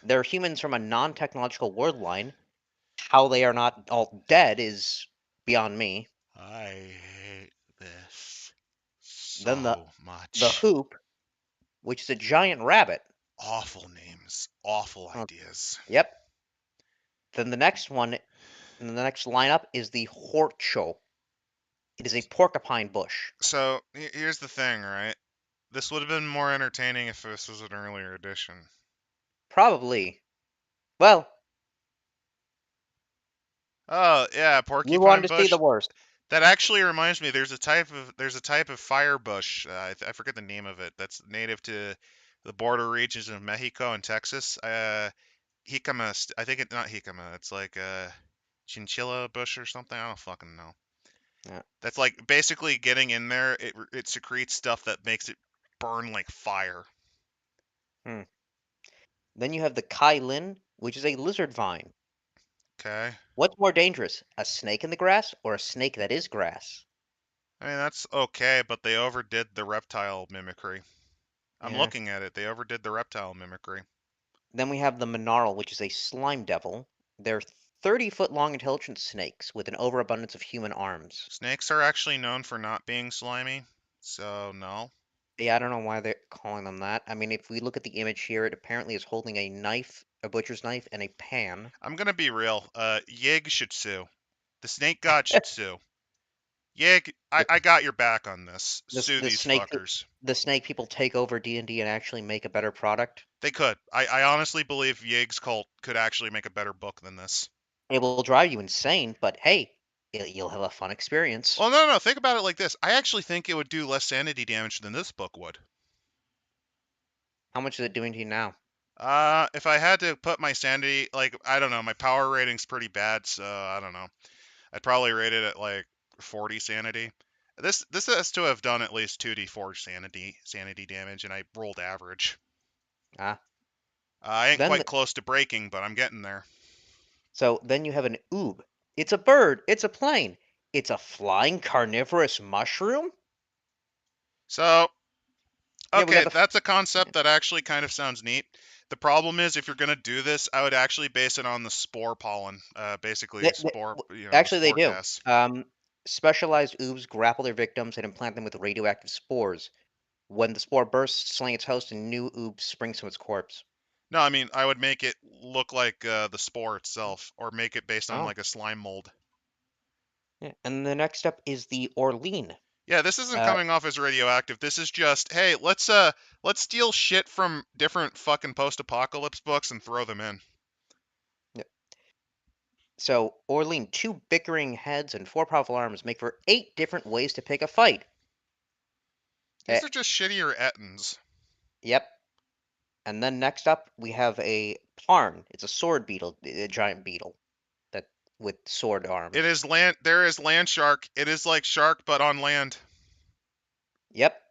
They're humans from a non-technological world line. How they are not all dead is beyond me. I hate this Then so the much. hoop, which is a giant rabbit. Awful names, awful Oh, ideas. yep. Then the next one in the next lineup is the horcho. It is a porcupine bush. So here's the thing, right? This would have been more entertaining if this was an earlier edition. Probably. Well, Oh yeah, you porcupine wanted to see the bush. worst. That actually reminds me. There's a type of fire bush. I forget the name of it. That's native to the border regions of Mexico and Texas. Jicama. I think it's not jicama. It's like a chinchilla bush or something. I don't fucking know. Yeah. That's like basically getting in there. It secretes stuff that makes it burn like fire. Hmm. Then you have the kai lin, which is a lizard vine. Okay. What's more dangerous, a snake in the grass or a snake that is grass? I mean that's okay, but they overdid the reptile mimicry. I'm Yeah. looking at it. They overdid the reptile mimicry. Then we have the monarl, which is a slime devil. They're 30-foot long intelligent snakes with an overabundance of human arms. Snakes are actually known for not being slimy, so no. Yeah, I don't know why they're calling them that. I mean, if we look at the image here, it apparently is holding a knife, a butcher's knife, and a pan. I'm gonna be real. Yig should sue. The snake god should sue. Yig, The, I got your back on this. the, Sue the these snake fuckers. the snake people take over D&D and actually make a better product. They could. I honestly believe Yig's cult could actually make a better book than this. It will drive you insane, but hey. You'll have a fun experience. Well, no, no. Think about it like this. I actually think it would do less sanity damage than this book would. How much is it doing to you now? If I had to put my sanity, like, I don't know, my power rating's pretty bad, so I don't know. I'd probably rate it at like 40 sanity. This has to have done at least 2d4 sanity damage, and I rolled average. Ah, I ain't then quite close to breaking, but I'm getting there. then you have an oob. It's a bird. It's a plane. It's a flying carnivorous mushroom. So, Yeah, we got okay, the. that's a Yeah. concept that actually kind of sounds neat. The problem is, if you're gonna do this, I would actually base it on the spore pollen, basically spore, the Actually, they spore do. gas. Specialized oobs grapple their victims and implant them with radioactive spores. When the spore bursts, slaying its host, and new oob springs from its corpse. No, I mean I would make it look like the spore itself, or make it based on Oh, like a slime mold. yeah. And the next step is the Orlean. Yeah, this isn't Uh, coming off as radioactive. This is just, hey, let's steal shit from different fucking post-apocalypse books and throw them in. yeah. So, Orlean, two bickering heads and four powerful arms make for 8 different ways to pick a fight. Uh, These are just shittier Ettins. yep. And then next up, we have a Parn. It's a sword beetle, a giant beetle that with sword It arms. is land. There is land shark. It is like shark but on land. Yep,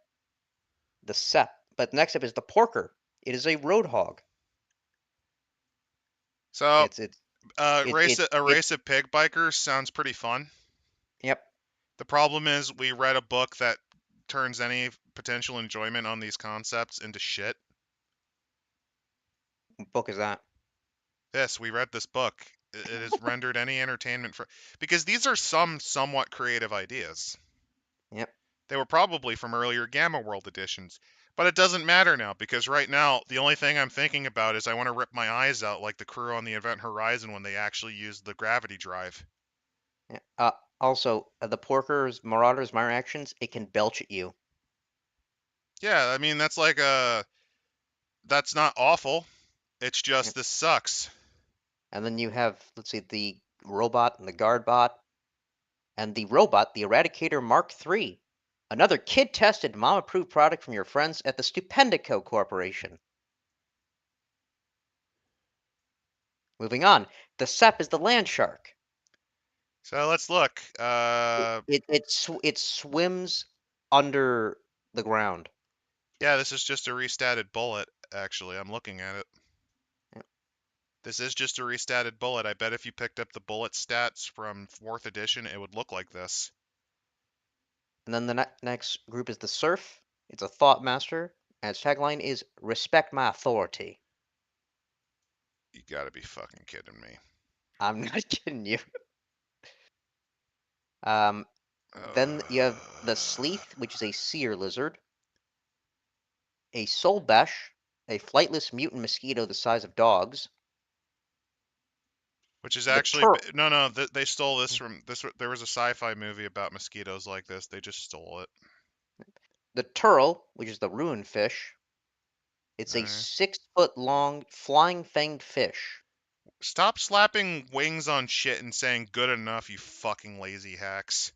the Sep. But next up is the Porker. It is a roadhog. So, It's it's it race it a it. race of pig bikers sounds pretty fun. Yep. The problem is we read a book that turns any potential enjoyment on these concepts into shit. What book is that? We read this book. It has rendered any entertainment for, because these are some somewhat creative ideas. Yep. They were probably from earlier Gamma World editions. But it doesn't matter now, because right now the only thing I'm thinking about is I want to rip my eyes out like the crew on the Event Horizon when they actually used the gravity drive. Yeah. Also, the Porker's Marauder's Minor Actions. It can belch at you. Yeah, I mean that's not awful. It's just Yep. this sucks. And then you have, let's see, the robot and the guard bot, and the robot, the Eradicator Mark III. Another kid-tested, mom-approved product from your friends at the Stupendico Corporation. Moving on, the Sep is the land shark. So let's look. It swims under the ground. Yeah, this is just a restatted bullet. Actually, I'm looking at it. Yep. This is just a restatted bullet. I bet if you picked up the bullet stats from 4th edition, it would look like this. And then the next group is the Surf. It's a thought master, and its tagline is "Respect my authority." You gotta be fucking kidding me. I'm not kidding you. Um, then you have the Sleeth, which is a seer lizard, a Solbesh, a flightless mutant mosquito the size of dogs, Which is the actually Tur no, no. They stole this from this. There was a sci-fi movie about mosquitoes like this. They just stole it. the Turtle, which is the ruin fish. It's a Okay. 6 foot long flying fanged fish. Stop slapping wings on shit and saying "good enough," you fucking lazy hacks.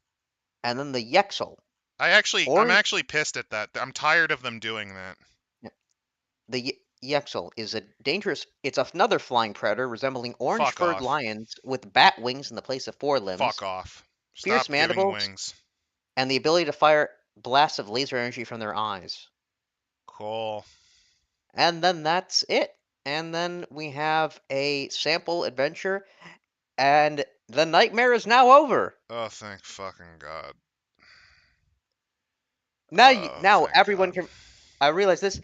And then the Yexel. I'm Orange actually pissed at that. I'm tired of them doing that. the Yexel is a dangerous it's another flying predator resembling orange Fuck furred off. lions with bat wings in the place of Fuck forelimbs, off. fierce Stop giving mandibles, wings. and the ability to fire blasts of laser energy from their eyes. Cool. And then that's it. And then we have a sample adventure, and the nightmare is now over. Oh, thank fucking God. Oh, Now thank everyone God. can. I realize this.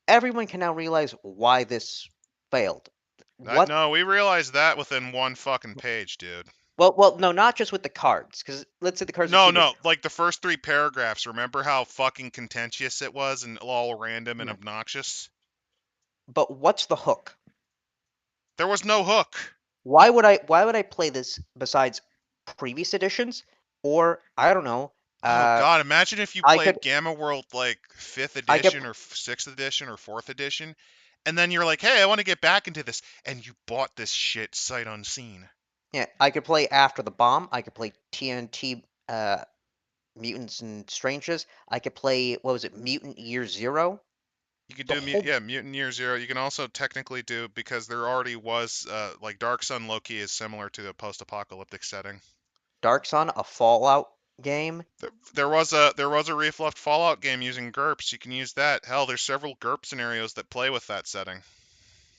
Everyone can now realize why this failed. What? No, we realized that within one fucking page, dude. No, not just with the cards, because let's say the cards are No, cheated. no, like the first 3 paragraphs. Remember how fucking contentious it was and all random and Yeah. obnoxious? But what's the hook? There was no hook. Why would I play this besides previous editions? Or I don't know. Oh Uh, God, imagine if you I could played Gamma World like 5th I could edition or 6th edition or 4th edition, and then you're like, hey, I want to get back into this, and you bought this shit sight unseen. Yeah, I could play After the Bomb. I could play TNT Mutants and Stranges. I could play, what was it, Mutant Year Zero. You could The do whole yeah, Mutant Year Zero. You can also technically do, because there already was like Dark Sun Loki is similar to a post-apocalyptic setting. Dark Sun, a Fallout game. There was a Reef Fallout game using GURPS. You can use that. Hell, there's several GURP scenarios that play with that setting.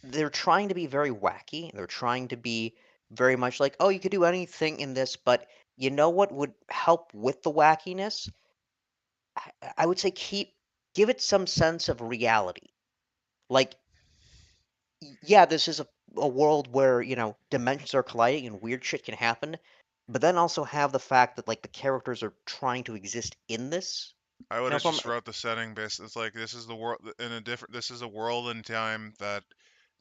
They're trying to be very wacky. They're trying to be very much like, oh, you could do anything in this, but you know what would help with the wackiness? I would say give it some sense of reality. Like, yeah, this is a world where, dimensions are colliding and weird shit can happen, but then also have the fact that like the characters are trying to exist in this. I would have From just wrote the setting based. It's like this is the world in a different. This is a world and time that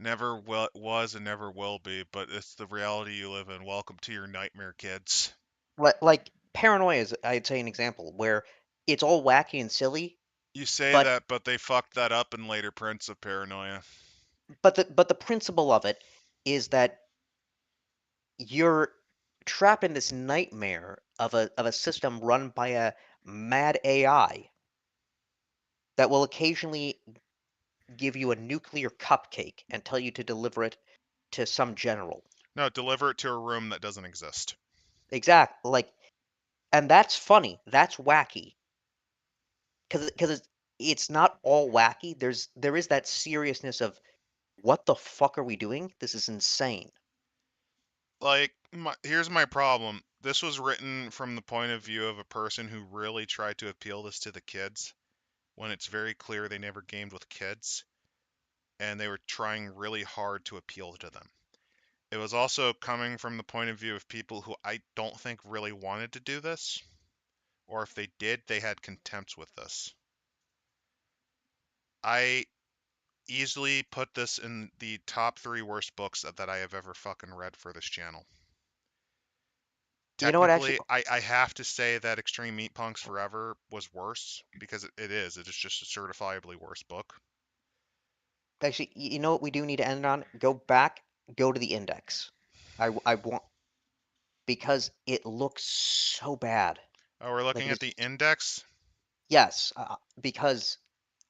never was and never will be, but it's the reality you live in. Welcome to your nightmare, kids. like Paranoia is, I'd say, an example where it's all wacky and silly, You say but that, but they fucked that up in later prints of Paranoia. but the principle of it is that you're trapped in this nightmare of a system run by a mad AI that will occasionally give you a nuclear cupcake and tell you to deliver it to some general. No, deliver it to a room that doesn't exist. Exact like, and that's funny. That's wacky because it's not all wacky. There is that seriousness of what the fuck are we doing? This is insane. Like, here's my problem. This was written from the point of view of a person who really tried to appeal this to the kids, when it's very clear they never gamed with kids, and they were trying really hard to appeal to them. It was also coming from the point of view of people who I don't think really wanted to do this, or if they did, they had contempt with this. I easily put this in the top 3 worst books that I have ever fucking read for this channel. You know what? Actually, Technically, I have to say that Extreme Meat Punks Forever was worse, because it is. It is just a certifiably worse book. you know what we do need to end on? Go back, go to the index. I want because it looks so bad. Oh, we're Like looking it at is. the index. Yes, because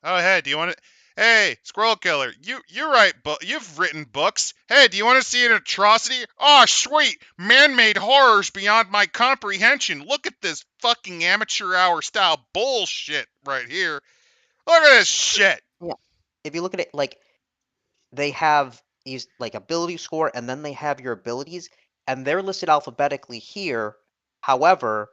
Oh, hey, do you want to? Hey, Squirrel Killer, you write you've written books. Hey, do you want to see an atrocity? Oh, sweet, man-made horrors beyond my comprehension. Look at this fucking amateur hour style bullshit right here. Look at this shit. yeah, if you look at it, like they have these like ability score, and then they have your abilities, and they're listed alphabetically here. However,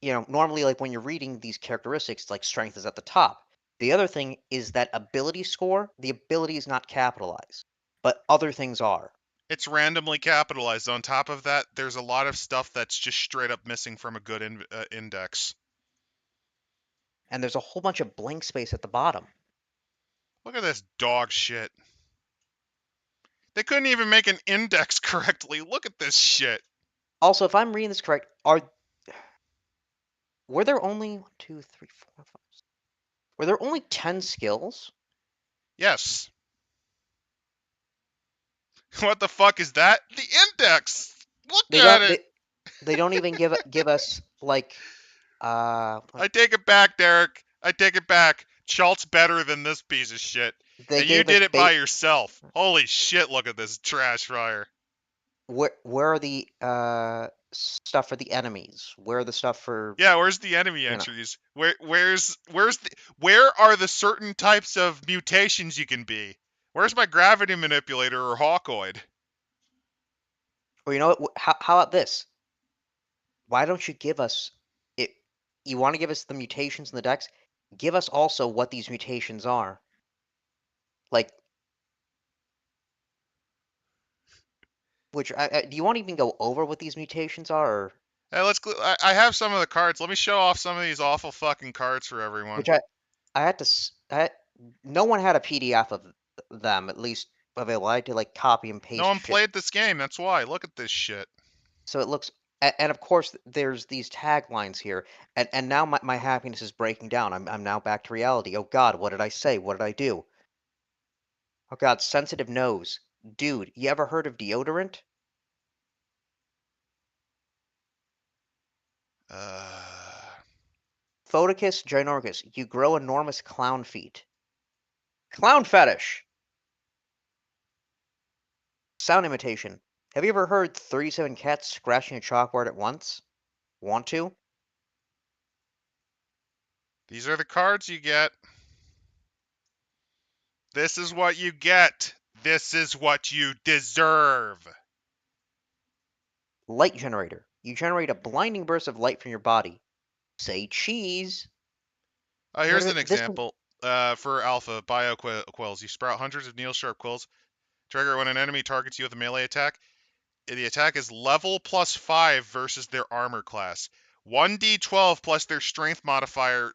normally like when you're reading these characteristics, like strength is at the top. The other thing is that ability score, the ability is not capitalized, but other things are. It's randomly capitalized. On top of that, there's a lot of stuff that's just straight up missing from a good index. And there's a whole bunch of blank space at the bottom. Look at this dog shit. They couldn't even make an index correctly. Look at this shit. Also, if I'm reading this correct, were there only one, two, three, four, five? Were there only 10 skills? Yes. What the fuck is that? The index. Look They at don't it. they don't even give us like I take it back, Derek. I take it back. Schultz better than this piece of shit. they And you gave us did it by yourself. Holy shit, look at this trash fire. where are the stuff for the enemies? Where are the stuff for, Yeah, where's the enemy you know? entries? Where are the certain types of mutations you can be? Where's my gravity manipulator or Hawkoid? Or you know what? How about this? Why don't you give us it? You want to give us the mutations in the decks? Give us also what these mutations are. Like, do you want to even go over what these mutations are, or Hey, I have some of the cards. Let me show off some of these awful fucking cards for everyone. which I had to no one had a PDF of them at least available. I had to like copy and No paste one shit, played this game, that's why. Look at this shit. so it looks. And of course, there's these taglines here, and now my happiness is breaking down. I'm now back to reality. Oh God, what did I say? What did I do? Oh God, sensitive nose. Dude, you ever heard of deodorant? Photicus ginorchus. You grow enormous clown feet. Clown fetish. Sound imitation. Have you ever heard 37 cats scratching a chalkboard at once? Want to? These are the cards you get. This is what you get. This is what you deserve. Light generator. You generate a blinding burst of light from your body. Say cheese. Here's an This one. example. For alpha bio quills, you sprout hundreds of needle sharp quills. Trigger when an enemy targets you with a melee attack. The attack is level +5 versus their armor class. 1d12 plus their strength modifier,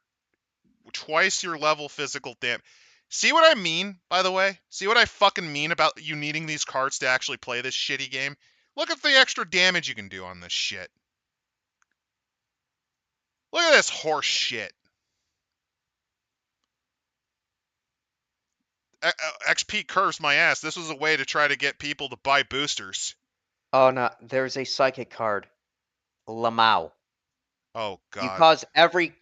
twice your level physical damage. See what I mean, by the way? See what I fucking mean about you needing these cards to actually play this shitty game? Look at the extra damage you can do on this shit. Look at this horse shit. XP curves my ass. This was a way to try to get people to buy boosters. Oh no, there's a psychic card. Lamau. Oh You god. cause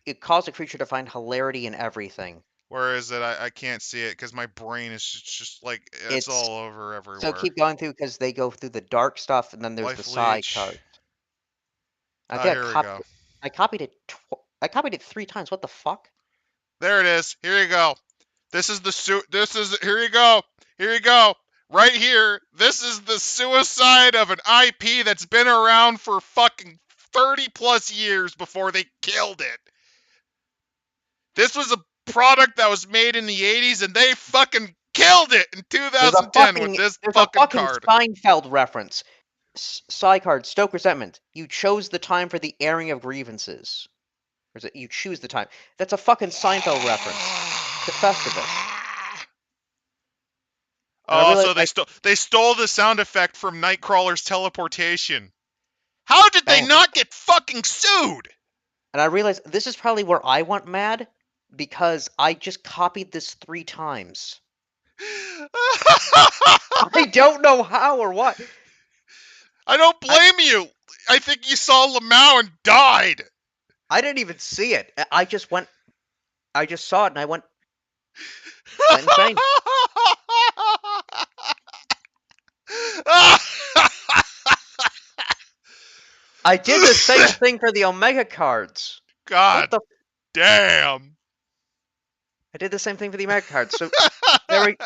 it causes a creature to find hilarity in everything. Where is it? I can't see it because my brain is just like, it's It's all over so everywhere. keep going through because they go through the dark stuff and then there's the Life psi leech. card. I think Here we go. I copied it. I copied it 3 times. What the fuck? There it is. Here you go. This is the here you go. Here you go. Right here. This is the suicide of an IP that's been around for fucking 30 plus years before they killed it. This was a product that was made in the 80s and they fucking killed it in 2010 with this There's a fucking fucking card. Seinfeld reference. Psi card, stoke resentment. You chose the time for the airing of grievances. Or is it you choose the time? That's a fucking Seinfeld reference to Festivus. And I Oh, realized so they stole the sound effect from Nightcrawler's teleportation. How did they bam. not get fucking sued? And I realized this is probably where I went mad because I just copied this 3 times. I don't know how or what. I don't I, blame you. I think you saw Lamau and died. I didn't even see it. I just went. I just saw it and I went insane. I did the same thing for the Omega cards. What God the? damn. I did the same thing for the Omega cards. So there we.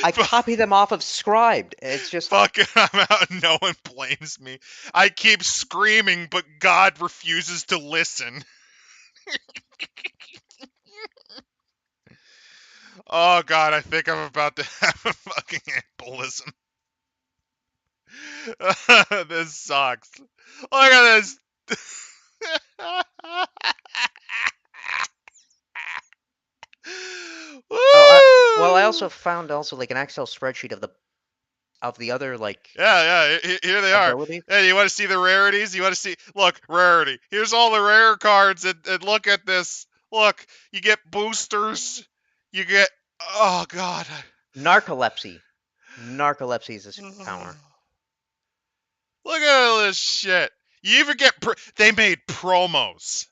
I copy them off of Scribed. It's just Fucking, I'm out. No one blames me. I keep screaming, but God refuses to listen. Oh God, I think I'm about to have a fucking embolism. This sucks. Look at this. well, I also Woo! found like an Excel spreadsheet of the other like Yeah, here they are. abilities. Hey, you want to see the rarities? You want to see? Look, rarity. Here's all the rare cards, and look at this. Look, you get boosters. You get. Oh God. Narcolepsy. Narcolepsy is this power. Look at all this shit. You even get. They made promos.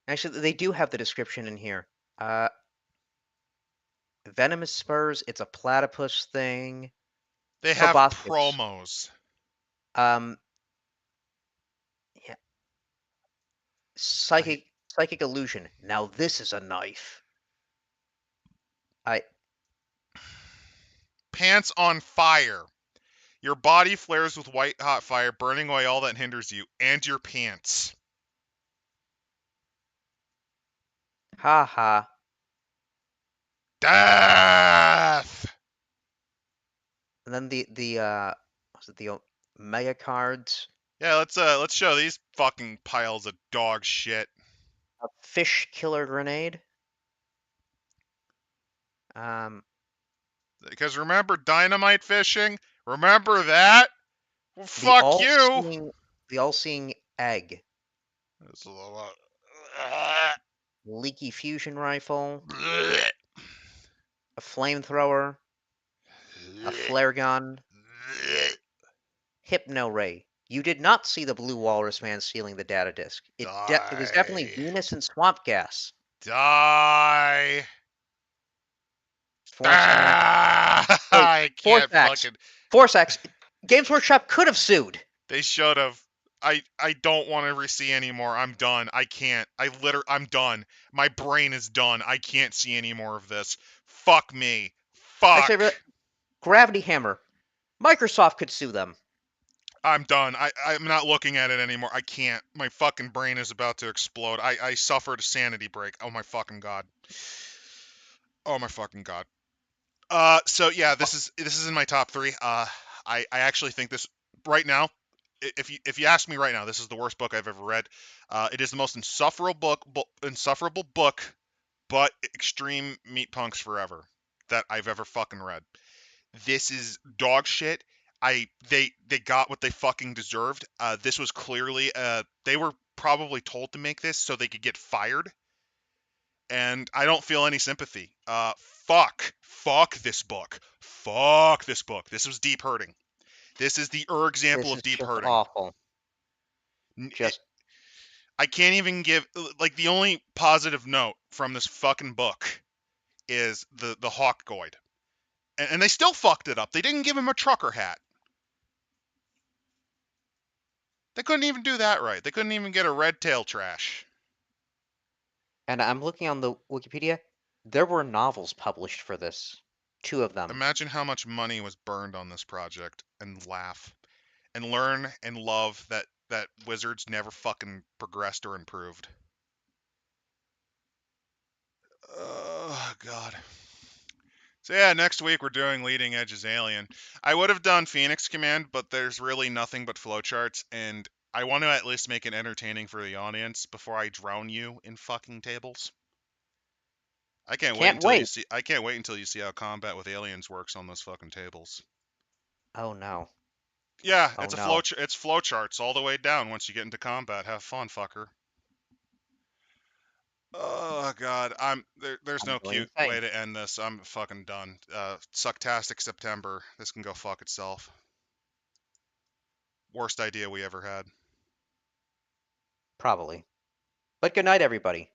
Actually, they do have the description in here. Venomous spurs. It's a platypus thing. They have Proboscis. promos. Um, yeah. I Psychic illusion. Now this is a knife. I Pants on fire. Your body flares with white hot fire, burning away all that hinders you, and your pants. ha ha. Death. And then was it the Omega cards? Yeah, let's show these fucking piles of dog shit. A fish killer grenade. Um, Because remember dynamite fishing? Remember that? Well, the fuck you. all-seeing the all-seeing egg. This is a lot. Leaky fusion rifle. A flamethrower. A flare gun. hypno ray. You did not see the blue walrus man stealing the data disk. It was definitely Die. Venus and swamp gas. Die. Force X. Ah, Wait, I Force can't X. fucking. Force X. Games Workshop could have sued. They should have. I don't want to re-see anymore. I'm done. I can't. I'm done. My brain is done. I can't see any more of this. Fuck me. Actually, Fuck. Gravity Hammer. Microsoft could sue them. I'm done. I'm not looking at it anymore. I can't. My fucking brain is about to explode. I suffered a sanity break. Oh my fucking god. Oh my fucking god. So yeah, this is in my top three. I actually think this right now. If you ask me right now, this is the worst book I've ever read. It is the most insufferable book, but extreme meat punks forever that I've ever fucking read. This is dog shit. They got what they fucking deserved. This was clearly they were probably told to make this so they could get fired, and I don't feel any sympathy. Fuck this book. Fuck this book. This was deep hurting. This is the example This of is deep just hurting. awful. Just I can't even give like the only positive note from this fucking book is the Hawkgoid, and they still fucked it up. They didn't give him a trucker hat. They couldn't even do that right. They couldn't even get a red tail trash. and I'm looking on the Wikipedia. There were novels published for this. 2 of them. Imagine how much money was burned on this project, and laugh and learn and love that Wizards never fucking progressed or improved. Oh god. So yeah, next week we're doing Leading Edge's Alien. I would have done Phoenix Command, but there's really nothing but flowcharts, and I want to at least make it entertaining for the audience before I drown you in fucking tables. I can't wait Can't until you wait. see. I can't wait until you see how combat with aliens works on those fucking tables. Oh no. Yeah, Oh no. it's flowcharts all the way down once you get into combat. Have fun, fucker. Oh god, there's I'm no going cute insane. way to end this. I'm fucking done. Sucktastic September. This can go fuck itself. Worst idea we ever had. Probably. But good night, everybody.